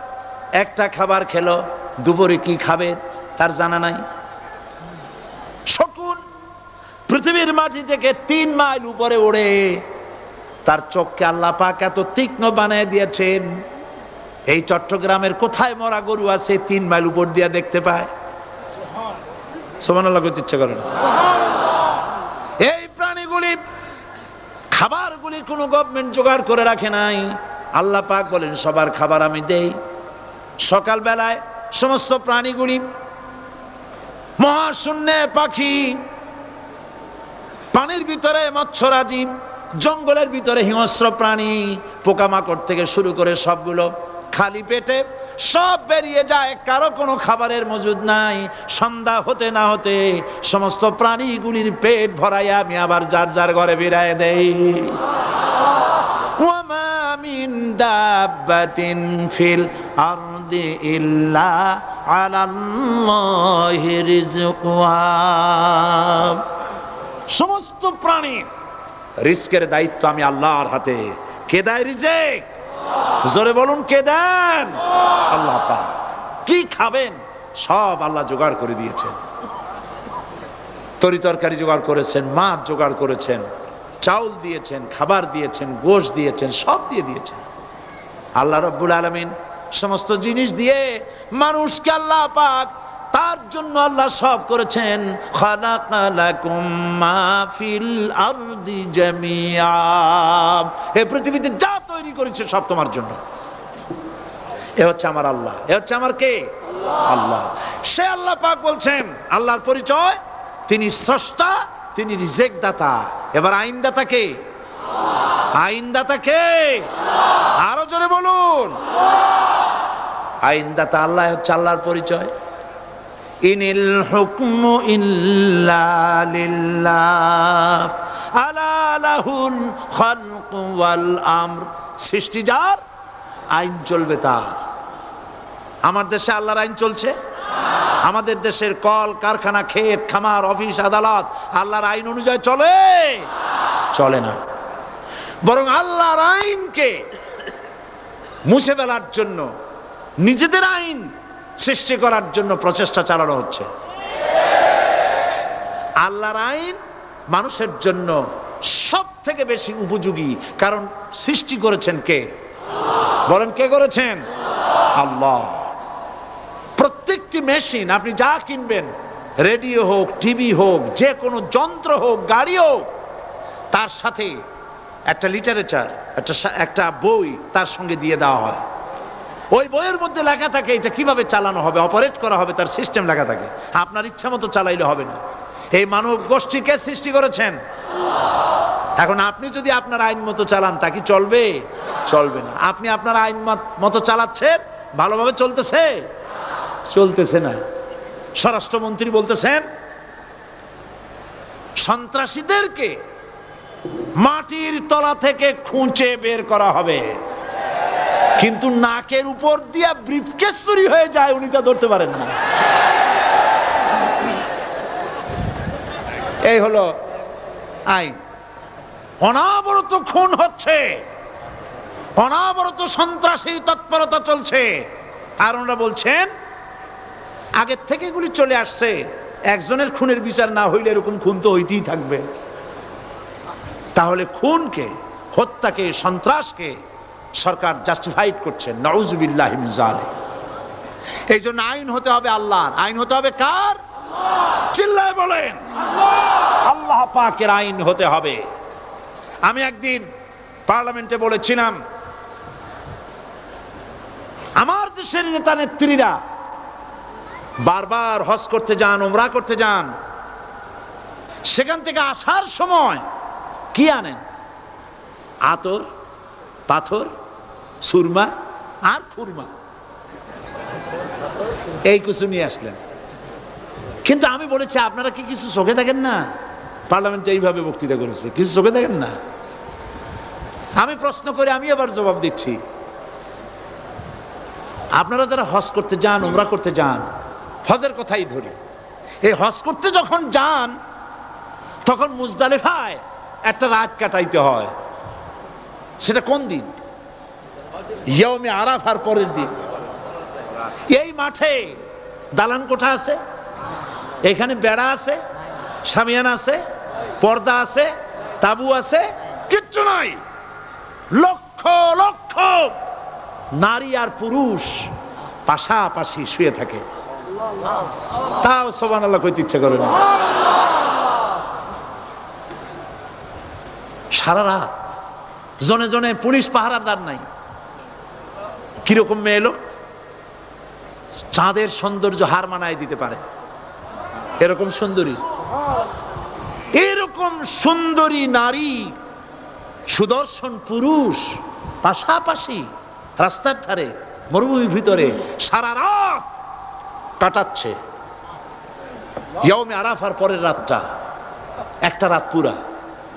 A: একটা খাবার খেলো, দুপুরে কি খাবে তার জানা নাই। শকুন পৃথিবীর মাটি থেকে 3 মাইল উপরে ওড়ে, তার চোখকে আল্লাহ পাক এত তীক্ষ্ণ বানিয়ে দিয়েছেন, এই চট্টগ্রামের কোথায় মরা গরু আছে 3 মাইল উপর দিয়ে দেখতে পায়? সুবহানাল্লাহ করতে ইচ্ছা করে না। এই প্রাণীগুলি খাবারগুলি কোনো গভর্নমেন্ট জোগাড় করে রাখে নাই। আল্লাহ পাক বলেন সবার খাবার আমি দেই। সকালবেলায় সমস্ত প্রাণীগুলি, মহাশূন্যে পাখি, পানির ভিতরে মৎস্যরাজি, জঙ্গলের ভিতরে হিংস্র প্রাণী, পোকামাকড় থেকে শুরু করে সবগুলো খালি পেটে সব বেরিয়ে যায়, কারো কোনো খাবারের মজুদ নাই। সন্ধ্যা হতে না হতে সমস্ত প্রাণীগুলির পেট ভরাইয়া আমি আবার যার যার ঘরে ফিরাইয়া দেই। ওয়ামা মিন দাব্বাতিন ফিল আরদি ইল্লা আলাল্লাহি রিজকুহা। সমস্ত প্রাণীর রিজকের দায়িত্ব আমি আল্লাহর হাতে। কে দেয় রিজেক? জোরে বলুন, কে দেন? আল্লাহ পাক। কি খাবেন সব আল্লাহ জোগাড় করে দিয়েছেন। তরি তরকারি জোগাড় করেছেন, মাছ জোগাড় করেছেন, চাউল দিয়েছেন, খাবার দিয়েছেন, গোশত দিয়েছেন, সব দিয়ে দিয়েছেন আল্লাহ রাব্বুল আলামিন। সমস্ত জিনিস দিয়ে মানুষকে আল্লাহ পাক তার জন্য আল্লাহ সব করেছেন। খালাকা লাকুম মা ফিল আরদি জামিআ। এই পৃথিবীতে যা তৈরি করেছে সব তোমার জন্য। এ হচ্ছে আমার আল্লাহ। এ হচ্ছে আমার কে? আল্লাহ। সে আল্লাহ পাক বলছেন, আল্লাহর পরিচয় তিনি স্রষ্টা, তিনি রিজেক দাতা। এবার আইনদাতা কে? আইনদাতা কে? আরো জোরে বলুন। আইনদাতা আল্লাহ হচ্ছে আল্লাহর পরিচয়। ইনিল হুকমু ইল্লা লিল্লাহ আলা লাহুল খালকু ওয়াল আমর সৃষ্টি যার, আইন চলবে তার। আমার দেশে আল্লাহর আইন চলছে? আমাদের দেশের কল কারখানা, ক্ষেত খামার, অফিস আদালত আল্লাহর আইন অনুযায়ী চলে? চলে না। বরং আল্লাহর আইনকে মুছে ফেলার জন্য, নিজেদের আইন সৃষ্টি করার জন্য প্রচেষ্টা চালানো হচ্ছে। আল্লাহর আইন মানুষের জন্য সব থেকে বেশি উপযোগী, কারণ সৃষ্টি করেছেন কে? বলেন, কে করেছেন? আল্লাহ। প্রত্যেকটি মেশিন আপনি যা কিনবেন, রেডিও হোক, টিভি হোক, যে কোনো যন্ত্র হোক, গাড়ি হোক, তার সাথে একটা লিটারেচার, একটা বই তার সঙ্গে দিয়ে দেওয়া হয়। ওই বইয়ের মধ্যে লেখা থাকে এটা কিভাবে চালানো হবে, অপারেট করা হবে, তার সিস্টেম লেখা থাকে। আপনার ইচ্ছা মতো চালাইলে হবে না। এই মানব গোষ্ঠীকে সৃষ্টি করেছেন। এখন আপনি যদি আপনার আইন মতো চালান, তা কি চলবে? চলবে না। আপনি আপনার আইন মতো চালাচ্ছেন, ভালোভাবে চলতেছে? চলতেছে না। স্বরাষ্ট্রমন্ত্রী বলতেছেন সন্ত্রাসীদেরকে মাটির তলা থেকে খুঁজে বের করা হবে, কিন্তু নাকের উপর দিয়া ব্রিফকেস চুরি হয়ে যায়, উনি তা ধরতে পারেন না। এই হলো আইন। অনাবরত খুন হচ্ছে, অনাবরত সন্ত্রাসী তৎপরতা চলছে, আর ওনারা বলছেন আগের থেকে এগুলি চলে আসছে, একজনের খুনের বিচার না হইলে এরকম খুন তো হইতেই থাকবে। তাহলে খুনকে, হত্যাকে, সন্ত্রাসকে সরকার জাস্টিফাইড করছেন। নাউযুবিল্লাহি মিন যালিক। এই জন্য আইন হতে হবে আল্লাহর। আইন হতে হবে কার? চিল্লায় বলেন, আল্লাহ পাকের আইন হতে হবে। আমি একদিন পার্লামেন্টে বলেছিলাম, আমার দেশের নেতা নেত্রীরা বারবার হজ করতে যান, উমরা করতে যান, সেখান থেকে আসার সময় কি আনেন? আতর, পাথর, সুরমা আর খুরমা, এই কিছু নিয়ে আসলেন। কিন্তু আমি বলেছি, আপনারা কি কিছু চোখে দেখেন না? পার্লামেন্টে এইভাবে বক্তৃতা করেছে, কিছু চোখে দেখেন না? আমি প্রশ্ন করে আমি আবার জবাব দিচ্ছি, আপনারা যারা হজ করতে যান, উমরা করতে যান, হজের কথাই ধরি, এই হজ করতে যখন যান তখন মুজদালিফায় একটা রাত কাটাইতে হয়। সেটা কোন দিন? ইয়ৌমে আরাফার পরের দিন। এই মাঠে দালান কোঠা আছে, এখানে বেড়া আছে, শামিয়ানা আছে, পর্দা আছে, তাবু আছে, কিচ্ছু নাই। লক্ষ লক্ষ নারী আর পুরুষ পাশাপাশি শুয়ে থাকে, তাও সুবহানাল্লাহ কইতে ইচ্ছা করে না। সারা রাত জনে জনে পুলিশ পাহারাদার নাই। কিরকম মেয়ে লোক, চাঁদের সৌন্দর্য হার মানায় দিতে পারে এরকম সুন্দরী, এরকম সুন্দরী নারী, সুদর্শন পুরুষ পাশাপাশি রাস্তার ধারে মরুভূমির ভিতরে সারা রাত কাটাচ্ছে। ইয়ৌমে আরাফার পরের রাতটা একটা রাত পুরা।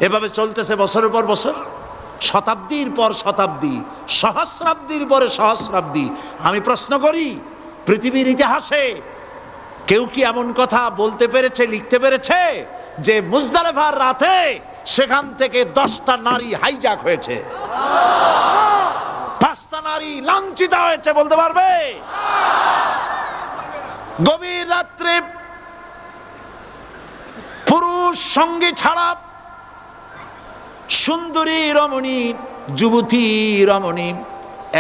A: এভাবে চলতেছে বছরের পর বছর, শতাব্দীর পর শতাব্দী, সহস্রাব্দীর পরে সহস্রাব্দী। আমি প্রশ্ন করি, পৃথিবীর ইতিহাসে কেউ কি এমন কথা বলতে পেরেছে, লিখতে পেরেছে যে মুজদালিফার রাতে সেখান থেকে 10টা নারী হাইজ্যাক হয়েছে, 5টা নারী লাঞ্ছিত হয়েছে? বলতে পারবে? গভীর রাত্রে পুরুষ সঙ্গী ছাড়া সুন্দরী রমণী, যুবতী রমণী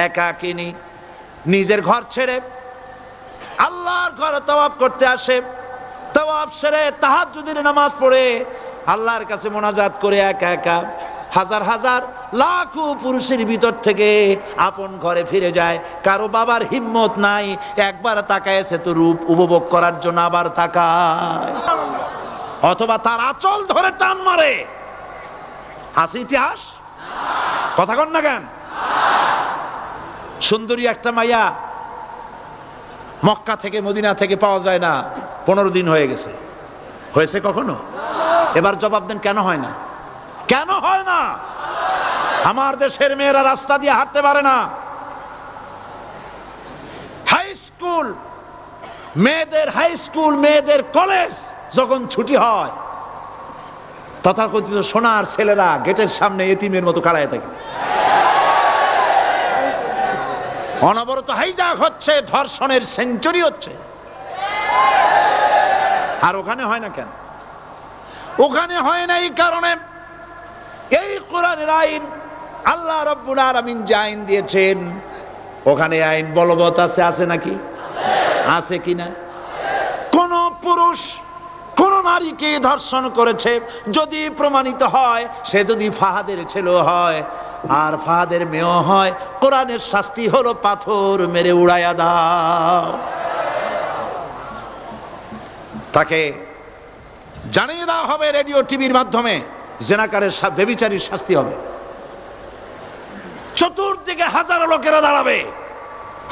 A: একাকিনী নিজের ঘর ছেড়ে আল্লাহর ঘরে তওয়াফ করতে আসে। তওয়াফ সেরে তাহাজ্জুদের নামাজ পড়ে আল্লাহর কাছে মোনাজাত করে একা একা হাজার হাজার লাখো পুরুষের ভিতর থেকে আপন ঘরে ফিরে যায়। কারো বাবার হিম্মত নাই, একবার তাকায় তো রূপ উপভোগ করার জন্য আবার তাকায়, অথবা তার আঁচল ধরে টান মারে। আছে ইতিহাস? কথা কন না কেন? সুন্দরী একটা মাইয়া মক্কা থেকে, মদিনা থেকে পাওয়া যায় না, 15 দিন হয়ে গেছে। হয়েছে কখনো? এবার জবাব দেন, কেন হয় না? কেন হয় না? আমার দেশের মেয়েরা রাস্তা দিয়ে হাঁটতে পারে না। হাই স্কুল মেয়েদের, হাই স্কুল মেয়েদের কলেজ যখন ছুটি হয়, তথাকথিত সোনার ছেলেরা গেটের সামনে এতিমের মতো কালায় থাকে। অনবরত হাইজাক হচ্ছে, ধর্ষণের সেঞ্চুরি হচ্ছে। আর ওখানে হয় না কেন? ওখানে হয় না এই কারণে, এই কোরআনের আইন আল্লাহ রাব্বুল আলামিন যে আইন দিয়েছেন, ওখানে আইন বলবৎ আছে। আছে নাকি? আছে কিনা? কোন পুরুষ কোন নারীকে ধর্ষণ করেছে যদি প্রমাণিত হয়, সে যদি ফাহাদের ছেলে হয় আর ফাহাদের মেয়েও হয়, কোরআনের শাস্তি হলো পাথর মেরে উড়াইয়া দাও। তাকে জানিয়ে দেওয়া হবে রেডিও টিভির মাধ্যমে, জেনাকারের ব্যভিচারীর শাস্তি হবে। চতুর্দিকে হাজারো লোকেরা দাঁড়াবে,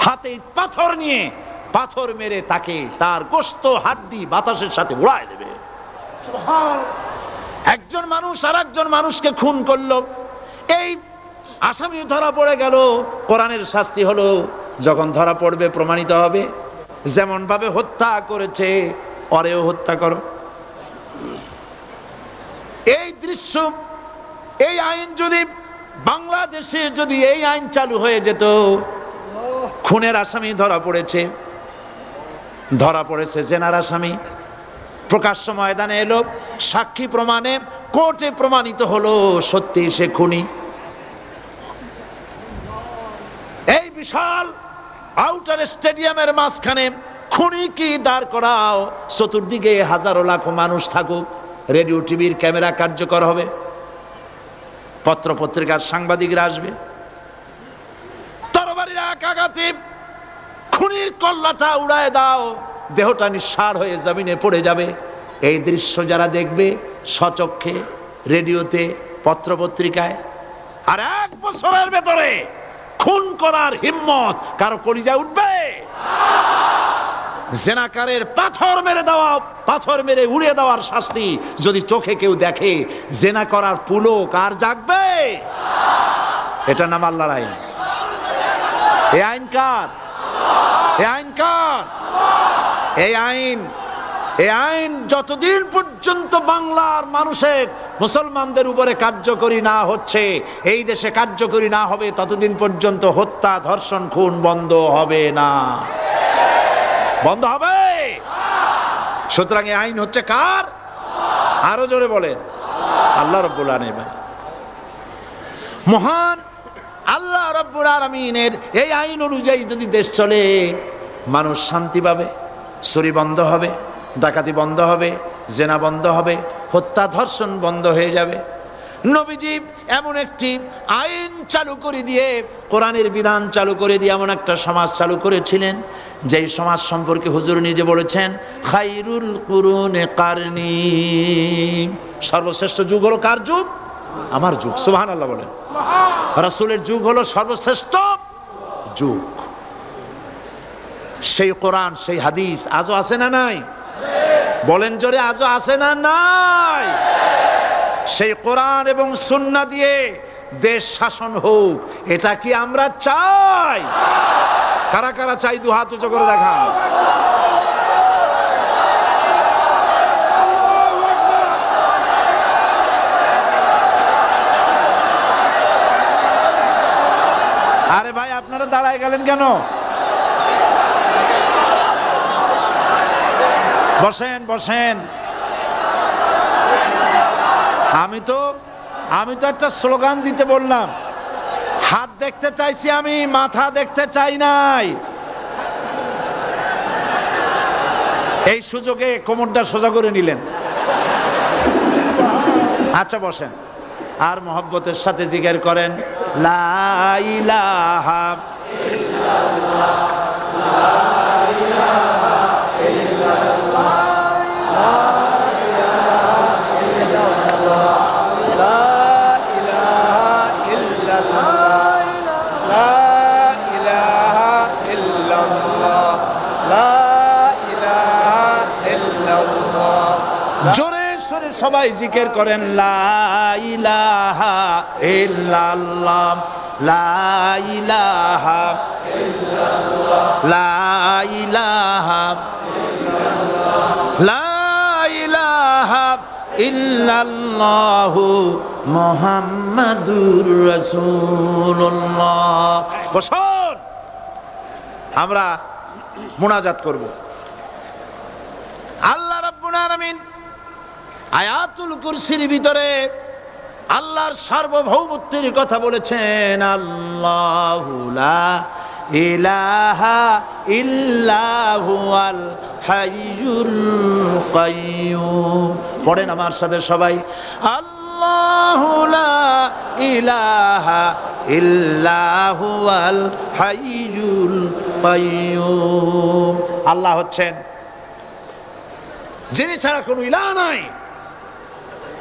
A: হাতে পাথর নিয়ে, পাথর মেরে তাকে তার গোশত হাড্ডি বাতাসের সাথে উড়ায় দেবে। একজন মানুষ আর একজন মানুষকে খুন করলো, এই আসামি ধরা পড়ে গেল, কোরআনের শাস্তি হলো যখন ধরা পড়বে প্রমাণিত হবে, যেমন ভাবে হত্যা করেছে ওরেও হত্যা করো। এই দৃশ্য, এই আইন যদি বাংলাদেশে যদি এই আইন চালু হয়ে যেত, খুনের আসামি ধরা পড়েছে জেনার আসামি, প্রকাশ্য ময়দানে এলো, সাক্ষী প্রমাণে কোর্টে প্রমাণিত হলো সত্যি সে খুনি। এই বিশাল আউটার স্টেডিয়ামের মাঝখানে খুনি কি দাঁড় করাও, চতুর্দিকে হাজারো লাখো মানুষ থাকুক, রেডিও টিভির ক্যামেরা কার্যকর হবে, পত্র পত্রিকার সাংবাদিকরা আসবে, তরবারির এক আঘাতে খুনির কল্লাটা উড়ায় দাও, দেহটা নিঃসাড় হয়ে জমিনে পড়ে যাবে। এই দৃশ্য যারা দেখবে স্বচক্ষে, রেডিওতে, পত্র পত্রিকায়, আর 1 বছরের ভেতরে খুন করার হিম্মত কারো কলিজায় উঠবে? জেনাকারের পাথর মেরে দেওয়া, পাথর মেরে উড়িয়ে দেওয়ার শাস্তি যদি চোখে কেউ দেখে, জেনা করার পুলক আর জাগবে? এটা নাম আল্লাহর আইন। এই আইন কার? এই আইন কার? এই আইন যতদিন পর্যন্ত বাংলার মানুষের, মুসলমানদের উপরে কার্যকরী না হচ্ছে, এই দেশে কার্যকরী না হবে, ততদিন পর্যন্ত হত্যা, ধর্ষণ, খুন বন্ধ হবে না। বন্ধ হবে। সুতরাং এই আইন হচ্ছে কার? আরো জোরে বলেন, আল্লাহ রাব্বুল আলামিন। মহান আল্লাহ রাব্বুল আলামিনের এই আইন অনুযায়ী যদি দেশ চলে, মানুষ শান্তি পাবে, চুরি বন্ধ হবে, ডাকাতি বন্ধ হবে, জেনা বন্ধ হবে, হত্যা ধর্ষণ বন্ধ হয়ে যাবে। নবীজি এমন একটি আইন চালু করে দিয়ে, কোরআনের বিধান চালু করে দিয়ে এমন একটা সমাজ চালু করেছিলেন, যেই সমাজ সম্পর্কে হুজুর নিজে বলেছেন, খায়রুল কুরুনে কারনি, সর্বশ্রেষ্ঠ যুগ হলো কার যুগ? আমার যুগ। সুবহানাল্লাহ বলেন। রাসূলের যুগ হলো সর্বশ্রেষ্ঠ যুগ। সেই কোরআন, সেই হাদিস আজও আছে না নাই? বলেন জোরে, আজও আছে না নাই? সেই কোরআন এবং সুন্নাহ দিয়ে দেশ শাসন হোক, এটা কি আমরা চাই? কারা কারা চাই? দু হাত উঁচু করে দেখা। আরে ভাই, আপনারা দাঁড়ায় গেলেন কেন? বসেন বসেন। আমি তো একটা স্লোগান দিতে বললাম, হাত দেখতে চাইছি আমি, মাথা দেখতে চাই নাই। এই সুযোগে কোমরটা সোজা করে নিলেন। আচ্ছা বসেন, আর মহব্বতের সাথে জিকির করেন, লা ইলাহা ইল্লাল্লাহ, লা ইলাহা ইল্লাল্লাহ, লা ইলাহা ইল্লাল্লাহ, লা ইলাহা ইল্লাল্লাহ, লা ইলাহা ইল্লাল্লাহ, লা ইলাহা ইল্লাল্লাহ। জোরে সরে সবাই জিকির করেন লা ইলাহা ইল্লাল্লাহ, লা ইলাহা ইল্লাল্লাহ, লা ইলাহা ইল্লাল্লাহ, লা ইলাহা ইল্লাল্লাহু মুহাম্মাদুর রাসূলুল্লাহ। বসুন, আমরা মুনাজাত করব। আল্লাহ রাব্বুল আলামিন আয়াতুল কুরসির ভিতরে আল্লাহর সার্বভৌমত্বের কথা বলেছেন। আল্লাহু লা ইলাহা ইল্লা হুয়াল হাইয়ুল কাইয়্যুম। পড়েন আমার সাথে সবাই, আল্লাহু লা ইলাহা ইল্লা হুয়াল হাইয়ুল কাইয়্যুম। আল্লাহ হচ্ছেন যিনি ছাড়া কোনো ইলাহ নাই,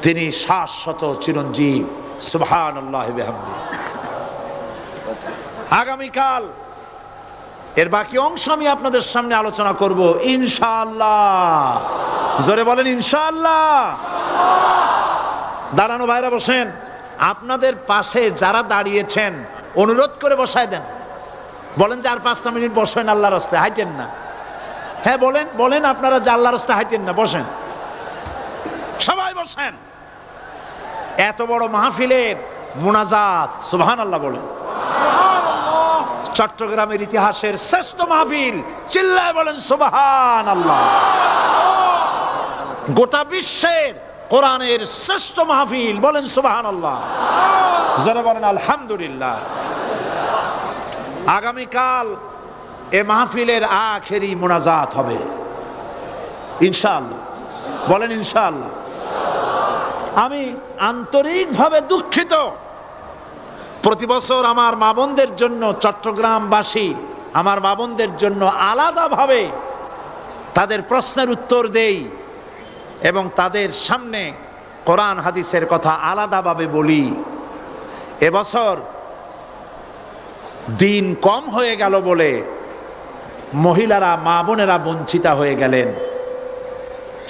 A: তিনি শাশ্বত চিরঞ্জীব। সুবহানাল্লাহি বিহামদিহি। আগামীকাল এর বাকি অংশ আমি আপনাদের সামনে আলোচনা করব ইনশাআল্লাহ। জোরে বলেন ইনশাআল্লাহ। দাঁড়ানো ভাইরা বসেন। আপনাদের পাশে যারা দাঁড়িয়েছেন অনুরোধ করে বসায় দেন। বলেন যে আর 5টা মিনিট বসেন, আল্লাহর রাস্তায় হাঁটেন না। হ্যাঁ বলেন, বলেন আপনারা যে আল্লাহর রাস্তায় হাঁটেন না, বসেন, সবাই বসেন। এত বড় মাহফিলের মুনাজাত, সুবহানাল্লাহ বলেন। চট্টগ্রামের ইতিহাসের শ্রেষ্ঠ মাহফিল, চিল্লায় বলেন সুবহানাল্লাহ। গোটা বিশ্বের কোরআনের শ্রেষ্ঠ মাহফিল, বলেন সুবহানাল্লাহ। যারা বলেন আলহামদুলিল্লাহ। আগামীকাল এ মাহফিলের আখেরি মুনাজাত হবে ইনশাআল্লাহ। বলেন ইনশাআল্লাহ। আমি আন্তরিকভাবে দুঃখিত, প্রতি বছর আমার মা বোনদের জন্য, চট্টগ্রামবাসী আমার মা বোনদের জন্য আলাদাভাবে তাদের প্রশ্নের উত্তর দেই এবং তাদের সামনে কোরআন হাদিসের কথা আলাদাভাবে বলি। এবছর দিন কম হয়ে গেল বলে মহিলারা, মা বোনেরা বঞ্চিতা হয়ে গেলেন।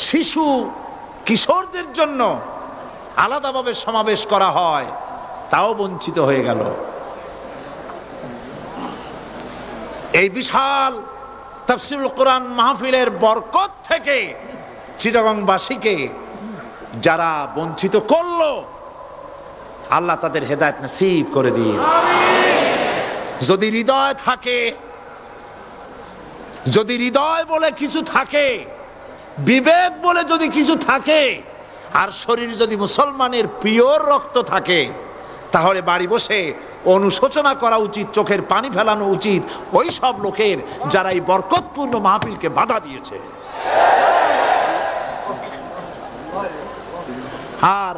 A: শিশু কিশোরদের জন্য আলাদাভাবে সমাবেশ করা হয়, তাও বঞ্চিত হয়ে গেল। এই বিশাল তাফসীরুল কোরআন মাহফিলের বরকত থেকে চিটাগংবাসীকে যারা বঞ্চিত করলো, আল্লাহ তাদের হেদায়েত নসিব করে দিন। যদি হৃদয় থাকে, যদি হৃদয় বলে কিছু থাকে, বিবেক বলে যদি কিছু থাকে, আর শরীর যদি মুসলমানের পিওর রক্ত থাকে, তাহলে বাড়ি বসে অনুশোচনা করা উচিত, চোখের পানি ফেলানো উচিত ওই সব লোকের যারা এই বরকতপূর্ণ মাহফিলকে বাধা দিয়েছে। আর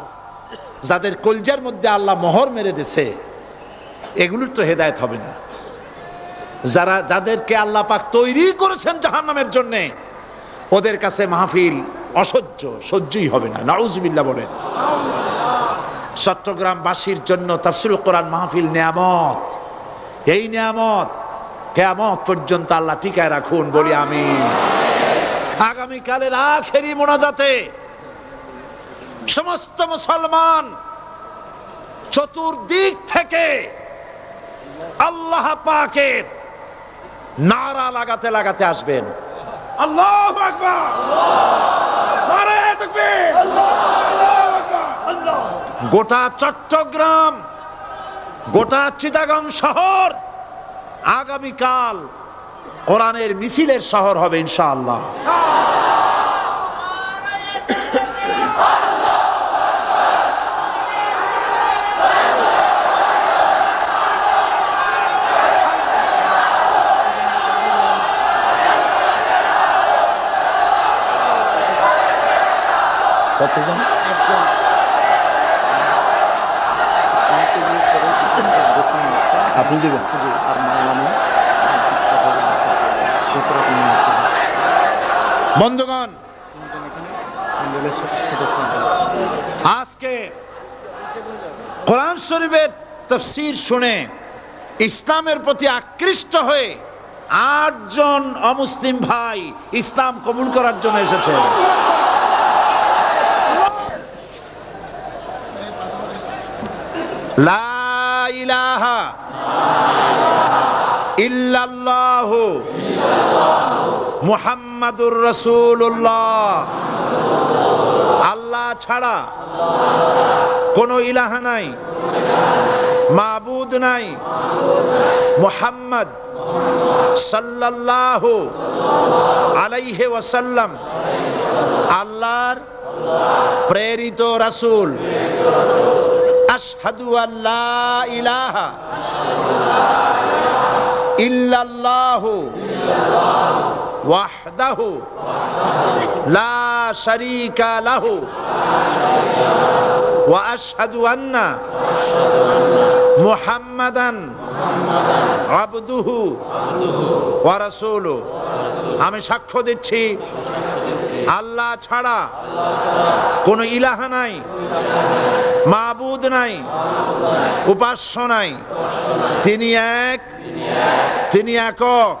A: যাদের কলজার মধ্যে আল্লাহ মোহর মেরে দিয়েছে, এগুলোর তো হেদায়েত হবে না। যাদেরকে আল্লাহ পাক তৈরি করেছেন জাহান্নামের জন্য, ওদের কাছে মাহফিল অসহ্য, সহ্যই হবে না। নাউজুবিল্লাহ বলেন। চট্টগ্রামবাসীর জন্য তাফসীরুল কোরআন মাহফিল নিয়ামত। এই নিয়ামত কিয়ামত পর্যন্ত আল্লাহ টিকায় রাখুন, বলি আমিন। আগামীকালের আখেরি মোনাজাতে সমস্ত মুসলমান চতুর্দিক থেকে আল্লাহ পাকের নারা লাগাতে লাগাতে আসবেন। আল্লাহু আকবার, নারায়ে তাকবীর। গোটা চট্টগ্রাম, গোটা চিটাগং শহর আগামীকাল কোরআনের মিছিলের শহর হবে ইনশাআল্লাহ। কতজন? আপনি দেবেন। বন্ধুগণ, আজকে কোরআন শরীফের তাফসীর শুনে ইসলামের প্রতি আকৃষ্ট হয়ে 8 জন অমুসলিম ভাই ইসলাম কবুল করার জন্য এসেছে। লা ইলাহা ইল্লাল্লাহু মুহাম্মাদুর রাসূলুল্লাহ। আল্লাহ ছাড়া কোনো ইলাহা নাই, মাবুদ নাই। মুহাম্মদ সাল্লাল্লাহু আলাইহি ওয়াসাল্লাম আল্লাহর প্রেরিত রাসূল। আশহাদু আল্লা ইলাহা ইল্লাল্লাহু ওয়াহদাহু লা শারীকা লাহু ওয়া আশহাদু আন্না মুহাম্মাদান আবদুহু ওয়া রাসূলুহু। আমি সাক্ষ্য দিচ্ছি আল্লাহ ছাড়া কোনো ইলাহা নাই, মাবুদ নাই, উপাস্য নাই। তিনি এক, তিনি একক,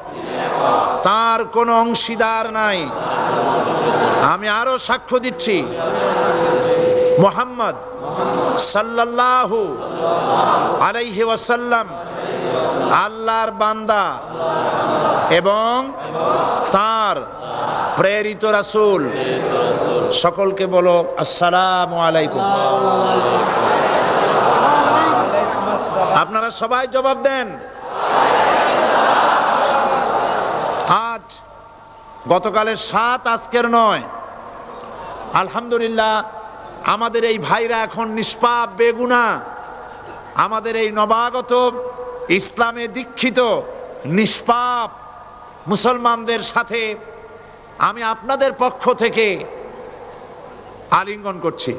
A: তার কোনো অংশীদার নাই। আমি আরো সাক্ষ্য দিচ্ছি মুহাম্মদ সাল্লাল্লাহু আলাইহি ওয়াসাল্লাম আল্লাহর বান্দা এবং তার প্রেরিত রাসূল। সকলকে বলো আসসালামু আলাইকুম। আপনারা সবাই জবাব দেন। আজ গতকালের ৭, আজকের ৯। আলহামদুলিল্লাহ, আমাদের এই ভাইরা এখন নিষ্পাপ বেগুনা। আমাদের এই নবাগত ইসলামে দীক্ষিত নিষ্পাপ মুসলমানদের সাথে আমি আপনাদের পক্ষ থেকে আলিঙ্গন করছি।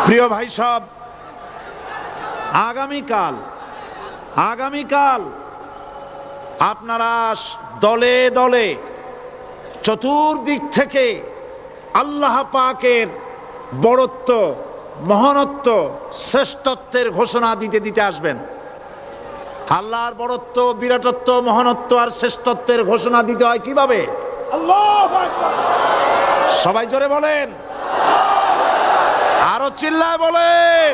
A: প্রিয় ভাই সব, আগামীকাল আপনারা দলে দলে চতুর্দিক থেকে আল্লাহ পাকের বড়ত্ব, মহানত্ব, শ্রেষ্ঠত্বের ঘোষণা দিতে দিতে আসবেন। আল্লাহর বড়ত্ব, বিরাটত্ব, মহানত্ব আর শ্রেষ্ঠত্বের ঘোষণা দিতে হয় কিভাবে? আল্লাহু আকবার। সবাই জোরে বলেন, আরো চিল্লায় বলেন।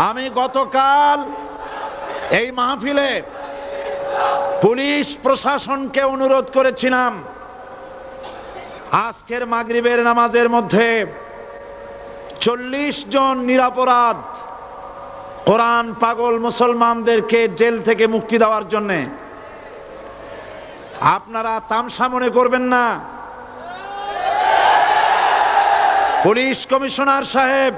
A: আমি গতকাল এই মাহফিলে পুলিশ প্রশাসনকে অনুরোধ করেছিলাম, আজকের মাগরিবের নামাজের মধ্যে 40 জন নিরপরাধ কোরআন পাগল মুসলমানদেরকে জেল থেকে মুক্তি দেওয়ার জন্য। আপনারা তামসা মনে করবেন না। পুলিশ কমিশনার সাহেব,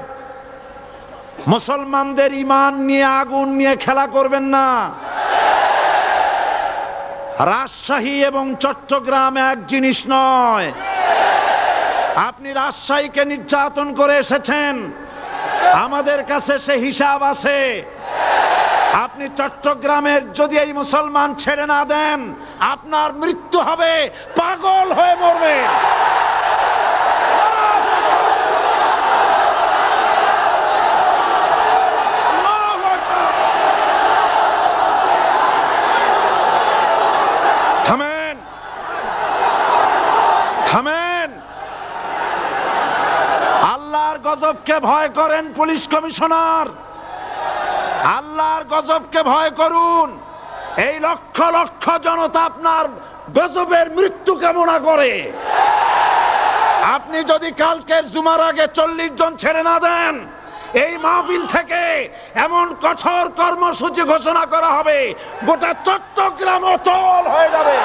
A: মুসলমানদের ঈমান নিয়ে, আগুন নিয়ে খেলা করবেন না। রাজশাহী এবং চট্টগ্রাম এক জিনিস নয়। আপনি রাজশাহীকে নির্যাতন করে এসেছেন, আমাদের কাছে সে হিসাব আছে। আপনি চট্টগ্রামের যদি এই মুসলমান ছেড়ে না দেন, আপনার মৃত্যু হবে, পাগল হয়ে মরবে। থামেন। আল্লাহর গজবকে ভয় করেন পুলিশ কমিশনার, আল্লাহর গজবকে ভয় করুন। এই লক্ষ লক্ষ জনতা আপনার গজবের মৃত্যু কামনা করে। আপনি যদি কালকের জুমার আগে 40 জন ছেড়ে না দেন, এই মাহফিল থেকে এমন কঠোর কর্মসূচি ঘোষণা করা হবে, গোটা চট্টগ্রাম অচল হয়ে যাবে।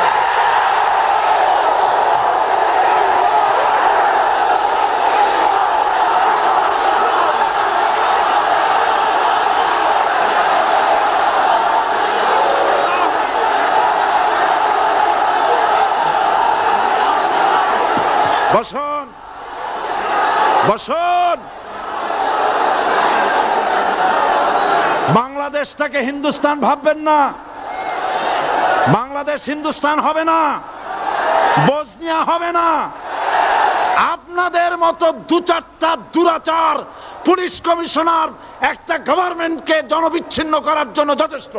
A: বসুন, বসুন। বাংলাদেশটাকে হিন্দুস্তান ভাববেন না, বাংলাদেশ হিন্দুস্তান হবে না, বসনিয়া হবে না। আপনাদের মতো দু চারটা দুরাচার পুলিশ কমিশনার একটা গভর্নমেন্টকে জনবিচ্ছিন্ন করার জন্য যথেষ্ট।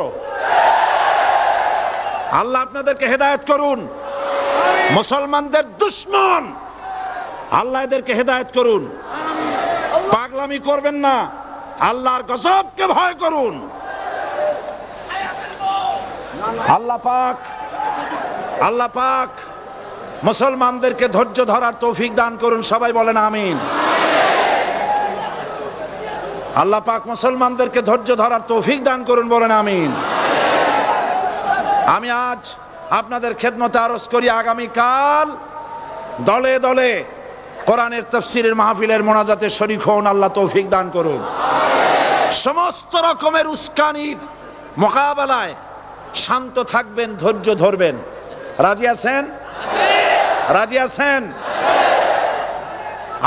A: আল্লাহ আপনাদেরকে হেদায়েত করুন। মুসলমানদের দুশমন, আল্লাহ এদেরকে হেদায়েত করুন। পাগলামি করবেন না, আল্লাহর গজবকে ভয় করুন। আল্লাহ পাক মুসলমানদেরকে ধৈর্য ধরার তৌফিক দান করুন। সবাই বলেন আমিন। আল্লাহ পাক মুসলমানদেরকে ধৈর্য ধরার তৌফিক দান করুন, বলেন আমিন। আমি আজ আপনাদের খেদমতে আরজ করি, আগামীকাল দলে দলে কোরআনের তাফসীরের মাহফিলের মোনাজাতে শরীক হন। আল্লাহ তৌফিক দান করুন। সমস্ত রকমের উস্কানির মোকাবেলায় শান্ত থাকবেন, ধৈর্য ধরবেন। রাজি আছেন? রাজি আছেন?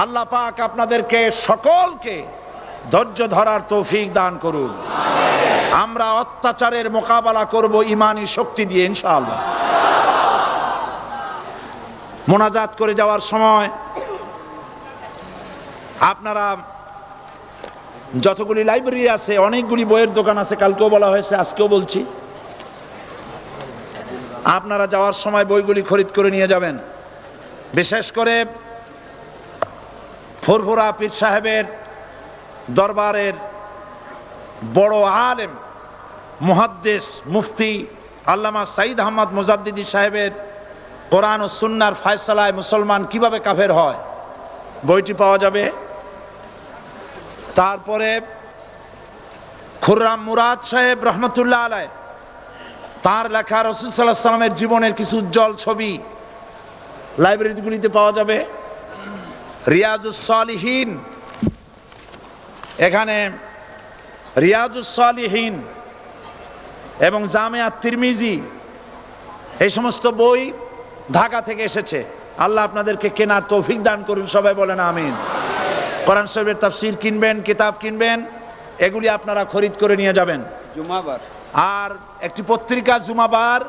A: আল্লাহ পাক আপনাদেরকে সকলকে ধৈর্য ধরার তৌফিক দান করুন। আমরা অত্যাচারের মোকাবেলা করব ঈমানি শক্তি দিয়ে ইনশাআল্লাহ। মোনাজাত করে যাওয়ার সময় আপনারা যতগুলি লাইব্রেরি আছে, অনেকগুলি বইয়ের দোকান আছে, কালকেও বলা হয়েছে, আজকেও বলছি, আপনারা যাওয়ার সময় বইগুলি খরিদ করে নিয়ে যাবেন। বিশেষ করে ফুরফুরা পীর সাহেবের দরবারের বড় আলেম মুহাদ্দিস মুফতি আল্লামা সাইদ আহমদ মুজাদ্দিদি সাহেবের কোরআন ও সুন্নাহর ফায়সালায় মুসলমান কিভাবে কাফের হয়, বইটি পাওয়া যাবে। তারপরে খুররাম মুরাদ সাহেব রহমতুল্লাহ আলাইহ, তার লেখা রাসূল সাল্লাল্লাহু আলাইহি ওয়াসাল্লামের জীবনের কিছু উজ্জ্বল ছবি লাইব্রেরিগুলিতে পাওয়া যাবে। রিয়াজুস সালিহিন, এখানে রিয়াজুস সালিহিন এবং জামিয়া তিরমিজি, এই সমস্ত বই ঢাকা থেকে এসেছে। আল্লাহ আপনাদেরকে কেনার তৌফিক দান করুন। সবাই বলেন আমিন। কোরআন শরীফের তাফসীর কিনবেন, কিতাব কিনবেন, এগুলি আপনারা খরিদ করে নিয়ে যাবেন।
B: জুমাবার
A: আর একটি পত্রিকা জুমাবার,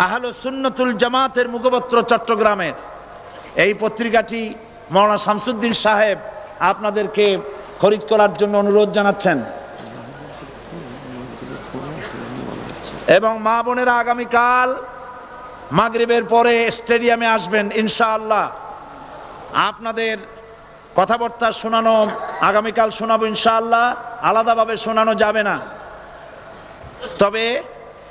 A: আহলুস সুন্নাতুল জামাতের মুখপত্র চট্টগ্রামের, এই পত্রিকাটি মাওলানা শামসুদ্দিন সাহেব আপনাদেরকে খরিদ করার জন্য অনুরোধ জানাচ্ছেন। এবং মা বোনেরা আগামীকাল মাগরিবের পরে স্টেডিয়ামে আসবেন ইনশাআল্লাহ। আপনাদের কথাবার্তা শোনানো আগামীকাল শোনাবো ইনশাআল্লাহ, আলাদাভাবে শোনানো যাবে না। তবে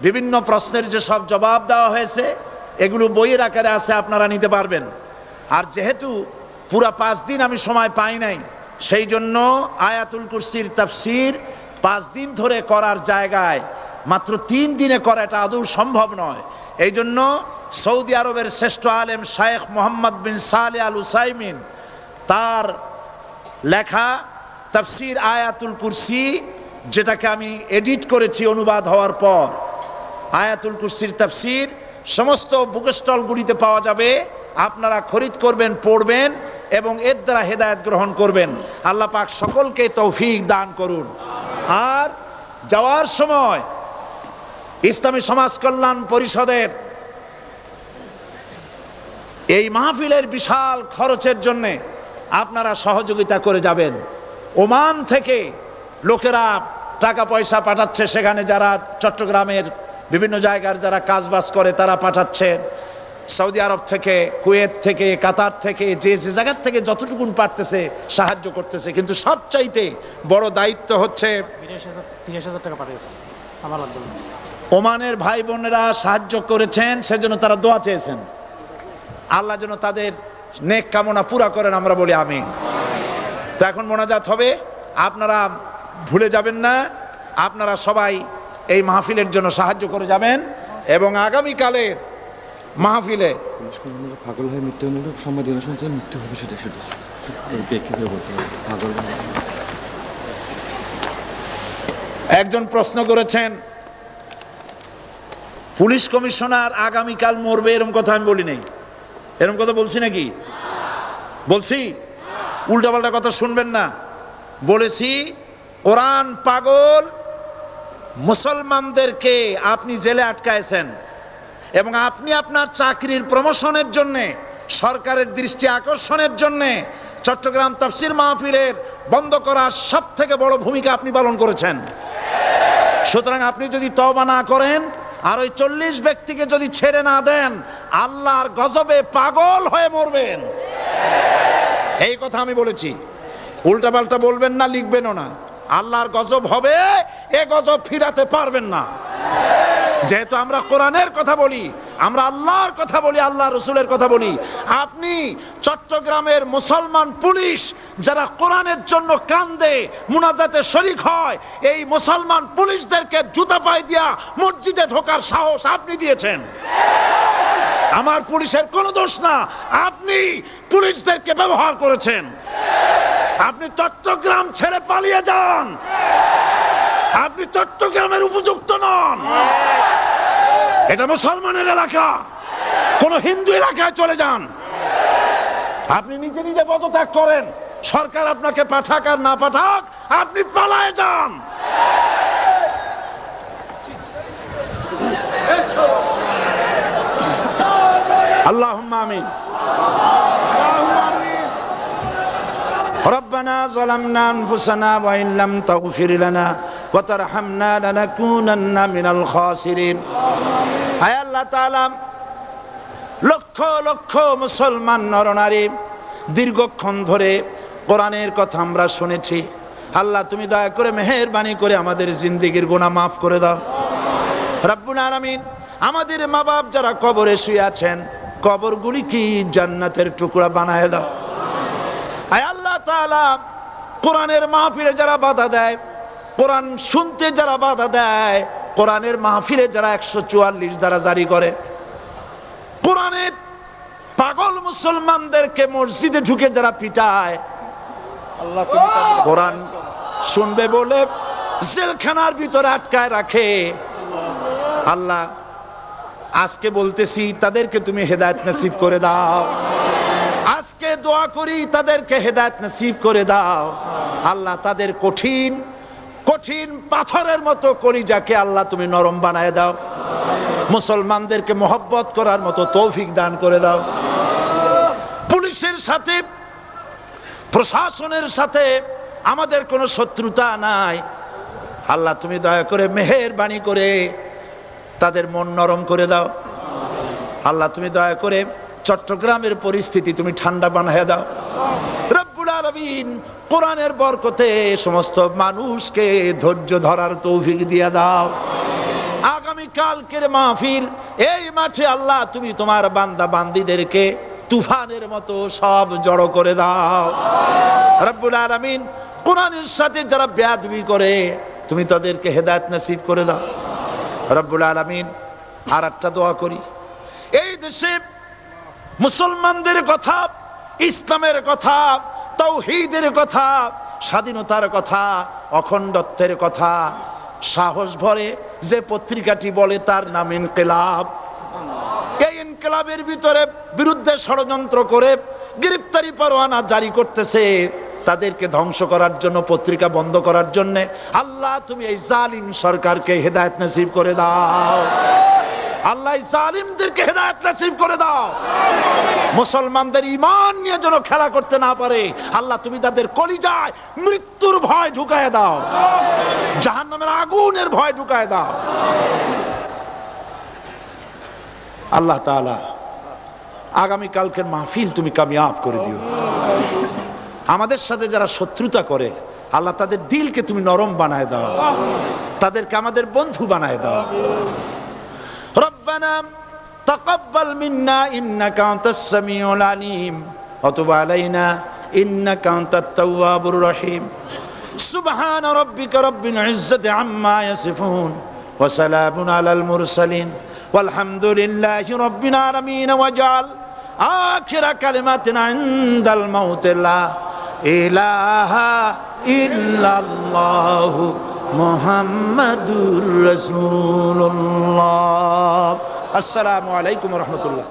A: বিভিন্ন প্রশ্নের যে সব জবাব দেওয়া হয়েছে এগুলো বইয়ের আকারে আছে, আপনারা নিতে পারবেন। আর যেহেতু পুরা 5 দিন আমি সময় পাই নাই, সেই জন্য আয়াতুল কুরসির তাফসীর 5 দিন ধরে করার জায়গায় মাত্র 3 দিনে করা এটা আদৌ সম্ভব নয়। এই জন্য সৌদি আরবের শ্রেষ্ঠ আলেম শায়েখ মোহাম্মদ বিন সালেহ আল উসাইমিন, তার লেখা তাফসীর আয়াতুল কুরসি, যেটাকে আমি এডিট করেছি অনুবাদ হওয়ার পর, আয়াতুল কুরসির তাফসীর সমস্ত বুক স্টলগুলিতে পাওয়া যাবে। আপনারা খরিদ করবেন, পড়বেন এবং এর দ্বারা হেদায়েত গ্রহণ করবেন। আল্লাহ পাক সকলকে তৌফিক দান করুন। আর যাওয়ার সময় ইসলামী সমাজ কল্যাণ পরিষদের এই মাহফিলের বিশাল খরচের জন্য আপনারা সহযোগিতা করে যাবেন। ওমান থেকে লোকেরা টাকা পয়সা পাঠাচ্ছে, সেখানে যারা চট্টগ্রামের বিভিন্ন জায়গার যারা কাজবাজ করে তারা পাঠাচ্ছে। সৌদি আরব থেকে, কুয়েত থেকে, কাতার থেকে, যে যে জায়গার থেকে যতটুকুন পারতেছে সাহায্য করতেছে। কিন্তু সবচাইতে বড় দায়িত্ব হচ্ছে
C: 30,000 টাকা পাঠিয়েছে আমার মাধ্যমে।
A: ওমানের ভাই বোনেরা সাহায্য করেছেন, সেজন্য তারা দোয়া চেয়েছেন। আল্লাহ যেন তাদের নেক কামনা পুরা করেন, আমরা বলি আমিন। তো এখন মোনাজাত হবে, আপনারা ভুলে যাবেন না, আপনারা সবাই এই মাহফিলের জন্য সাহায্য করে যাবেন। এবং আগামীকালের মাহফিলে
B: পাগল হয়ে মৃত্যু হল, সম্মানীয় শুনছে মৃত্যু হবে, সেটা শুধু প্রেক্ষিতে বলতে হবে। পাগল
A: একজন প্রশ্ন করেছেন, পুলিশ কমিশনার আগামীকাল মরবে এরকম কথা আমি বলি নাই। এরকম কথা বলছি নাকি? বলছি? উল্টাপাল্টা কথা শুনবেন না। বলেছি কোরআন পাগল মুসলমানদেরকে আপনি জেলে আটকায়ছেন এবং আপনি আপনার চাকরির প্রমোশনের জন্য, সরকারের দৃষ্টি আকর্ষণের জন্য চট্টগ্রাম তাফসীর মাহফিলের বন্ধ করার সব থেকে বড় ভূমিকা আপনি পালন করেছেন। সুতরাং আপনি যদি তওবা না করেন আর ওই 40 ব্যক্তিকে যদি ছেড়ে না দেন, আল্লাহর গজবে পাগল হয়ে মরবেন। এই কথা আমি বলেছি। উল্টাপাল্টা বলবেন না, লিখবেনও না। আল্লাহর গজব হবে, এ গজব ফিরাতে পারবেন না। যেহেতু আমরা কোরআনের কথা বলি, আমরা আল্লাহর কথা বলি, আল্লাহ রসুলের কথা বলি। আপনি চট্টগ্রামের মুসলমান পুলিশ যারা কোরআনের জন্য কান্দে, মুনাজাতে শরীক হয়, এই মুসলমান পুলিশদেরকে জুতা পায়ে দিয়া মসজিদে ঢোকার সাহস আপনি দিয়েছেন। আমার পুলিশের কোনো দোষ না, আপনি পুলিশদেরকে ব্যবহার করেছেন। আপনি চট্টগ্রাম ছেড়ে পালিয়ে যান, আপনি চট্টগ্রামের উপযুক্ত নন। এটা মুসলমানের এলাকা, কোন হিন্দু এলাকায় চলে যান। আপনি নিজে নিজে পদত্যাগ করেন, সরকার আপনাকে পাঠাক আর না পাঠাক, আপনি পালায়ে যান। আল্লাহুম্মা আমিন। ربنا ظلمنا أنفسنا وإن لم تغفر لنا وترحمنا لنكونن من الخاسرين। হায় আল্লাহ তাআলা, লক্ষ লক্ষ মুসলমান নরনারী দীর্ঘক্ষণ ধরে কোরআনের কথা আমরা শুনেছি। আল্লাহ তুমি দয়া করে মেহেরবানি করে আমাদের জিন্দেগির গুনাহ মাফ করে দাও রব্বুল আলামিন। আমাদের মা বাপ যারা কবরে শুয়ে আছেন, কবরগুলি কি জান্নাতের টুকরা বানায় দাও। আয় আল্লাহ তাআলা, কোরআনের মাহফিলে যারা বাধা দেয়, কোরআন শুনতে যারা বাধা দেয়, কোরআনের মাহফিলে যারা 144 ধারা জারি করে, কোরআনের পাগল মুসলমানদেরকে মসজিদে ঢুকে যারা পিটায়, কোরআন শুনবে বলে জেলখানার ভিতরে আটকায় রাখে, আল্লাহ আজকে বলতেছি তাদেরকে তুমি হেদায়েত নসিব করে দাও। আজকে দোয়া করি তাদেরকে হেদায়েত নসিব করে দাও। আল্লাহ তাদের কঠিন কঠিন পাথরের মতো কলিজাকে আল্লাহ তুমি নরম বানায় দাও। মুসলমানদেরকে মহব্বত করার মতো তৌফিক দান করে দাও। পুলিশের সাথে, প্রশাসনের সাথে আমাদের কোনো শত্রুতা নাই। আল্লাহ তুমি দয়া করে মেহেরবানি করে তাদের মন নরম করে দাও। আল্লাহ তুমি দয়া করে চট্টগ্রামের পরিস্থিতি তুমি ঠান্ডা বানায় দাও রব্বুল আলামিন। কোরআনের বরকতে সমস্ত মানুষকে ধৈর্য ধরার তৌফিক দিয়ে দাও। আগামী কালকের মাহফিল এই মাঠে আল্লাহ তুমি তোমার বান্দা বান্দীদেরকে তুফানের মতো সব জড়ো করে দাও রব্বুল আলামিন। কোরআনের সাথে যারা বেয়াদবি করে তুমি তাদেরকে হেদায়েত নসিব করে দাও রব্বুল আলামিন। আর একটা দোয়া করি, এই দেশে মুসলমানদের কথা, ইসলামের কথা, তাওহীদের কথা, স্বাধীনতার কথা, অখণ্ডত্বের কথা সাহস ভরে যে পত্রিকাটি বলে তার নাম ইনকিলাব। এই ইনকিলাবের ভিতরে বিরুদ্ধে ষড়যন্ত্র করে গ্রেফতারি পরোয়ানা জারি করতেছে, তাদেরকে ধ্বংস করার জন্য, পত্রিকা বন্ধ করার জন্য। আল্লাহ তুমি এই জালিম সরকারকে হেদায়েত নসিব করে দাও। আল্লাহ জালিমদেরকে হেদায়েত নসিব করে দাও। মুসলমানদের ঈমান নিয়ে যেন খেলা করতে না পারে আল্লাহ তুমি তাদের কলিজায় মৃত্যুর ভয় ঢুকায় দাও, জাহান্নামের আগুনের ভয় ঢুকায় দাও। আল্লাহ তাআলা আগামী কালকের মাহফিল তুমি কামিয়াব করে দিও। আমাদের সাথে যারা শত্রুতা করে আল্লাহ তাদের দিলকে তুমি নরম বানায় দাও, তাদেরকে আমাদের বন্ধু বানায় দাও। ربنا تقبل منا إنك أنت السميع العليم وتب علينا إنك أنت التواب الرحيم سبحان ربك رب العزة عما يصفون وسلام على المرسلين والحمد لله رب العالمين واجعل آخر كلمتنا عند الموت لا إله إلا الله মুহাম্মাদুর রাসূলুল্লাহ। আসসালামু আলাইকুম ওয়া রাহমাতুল্লাহ।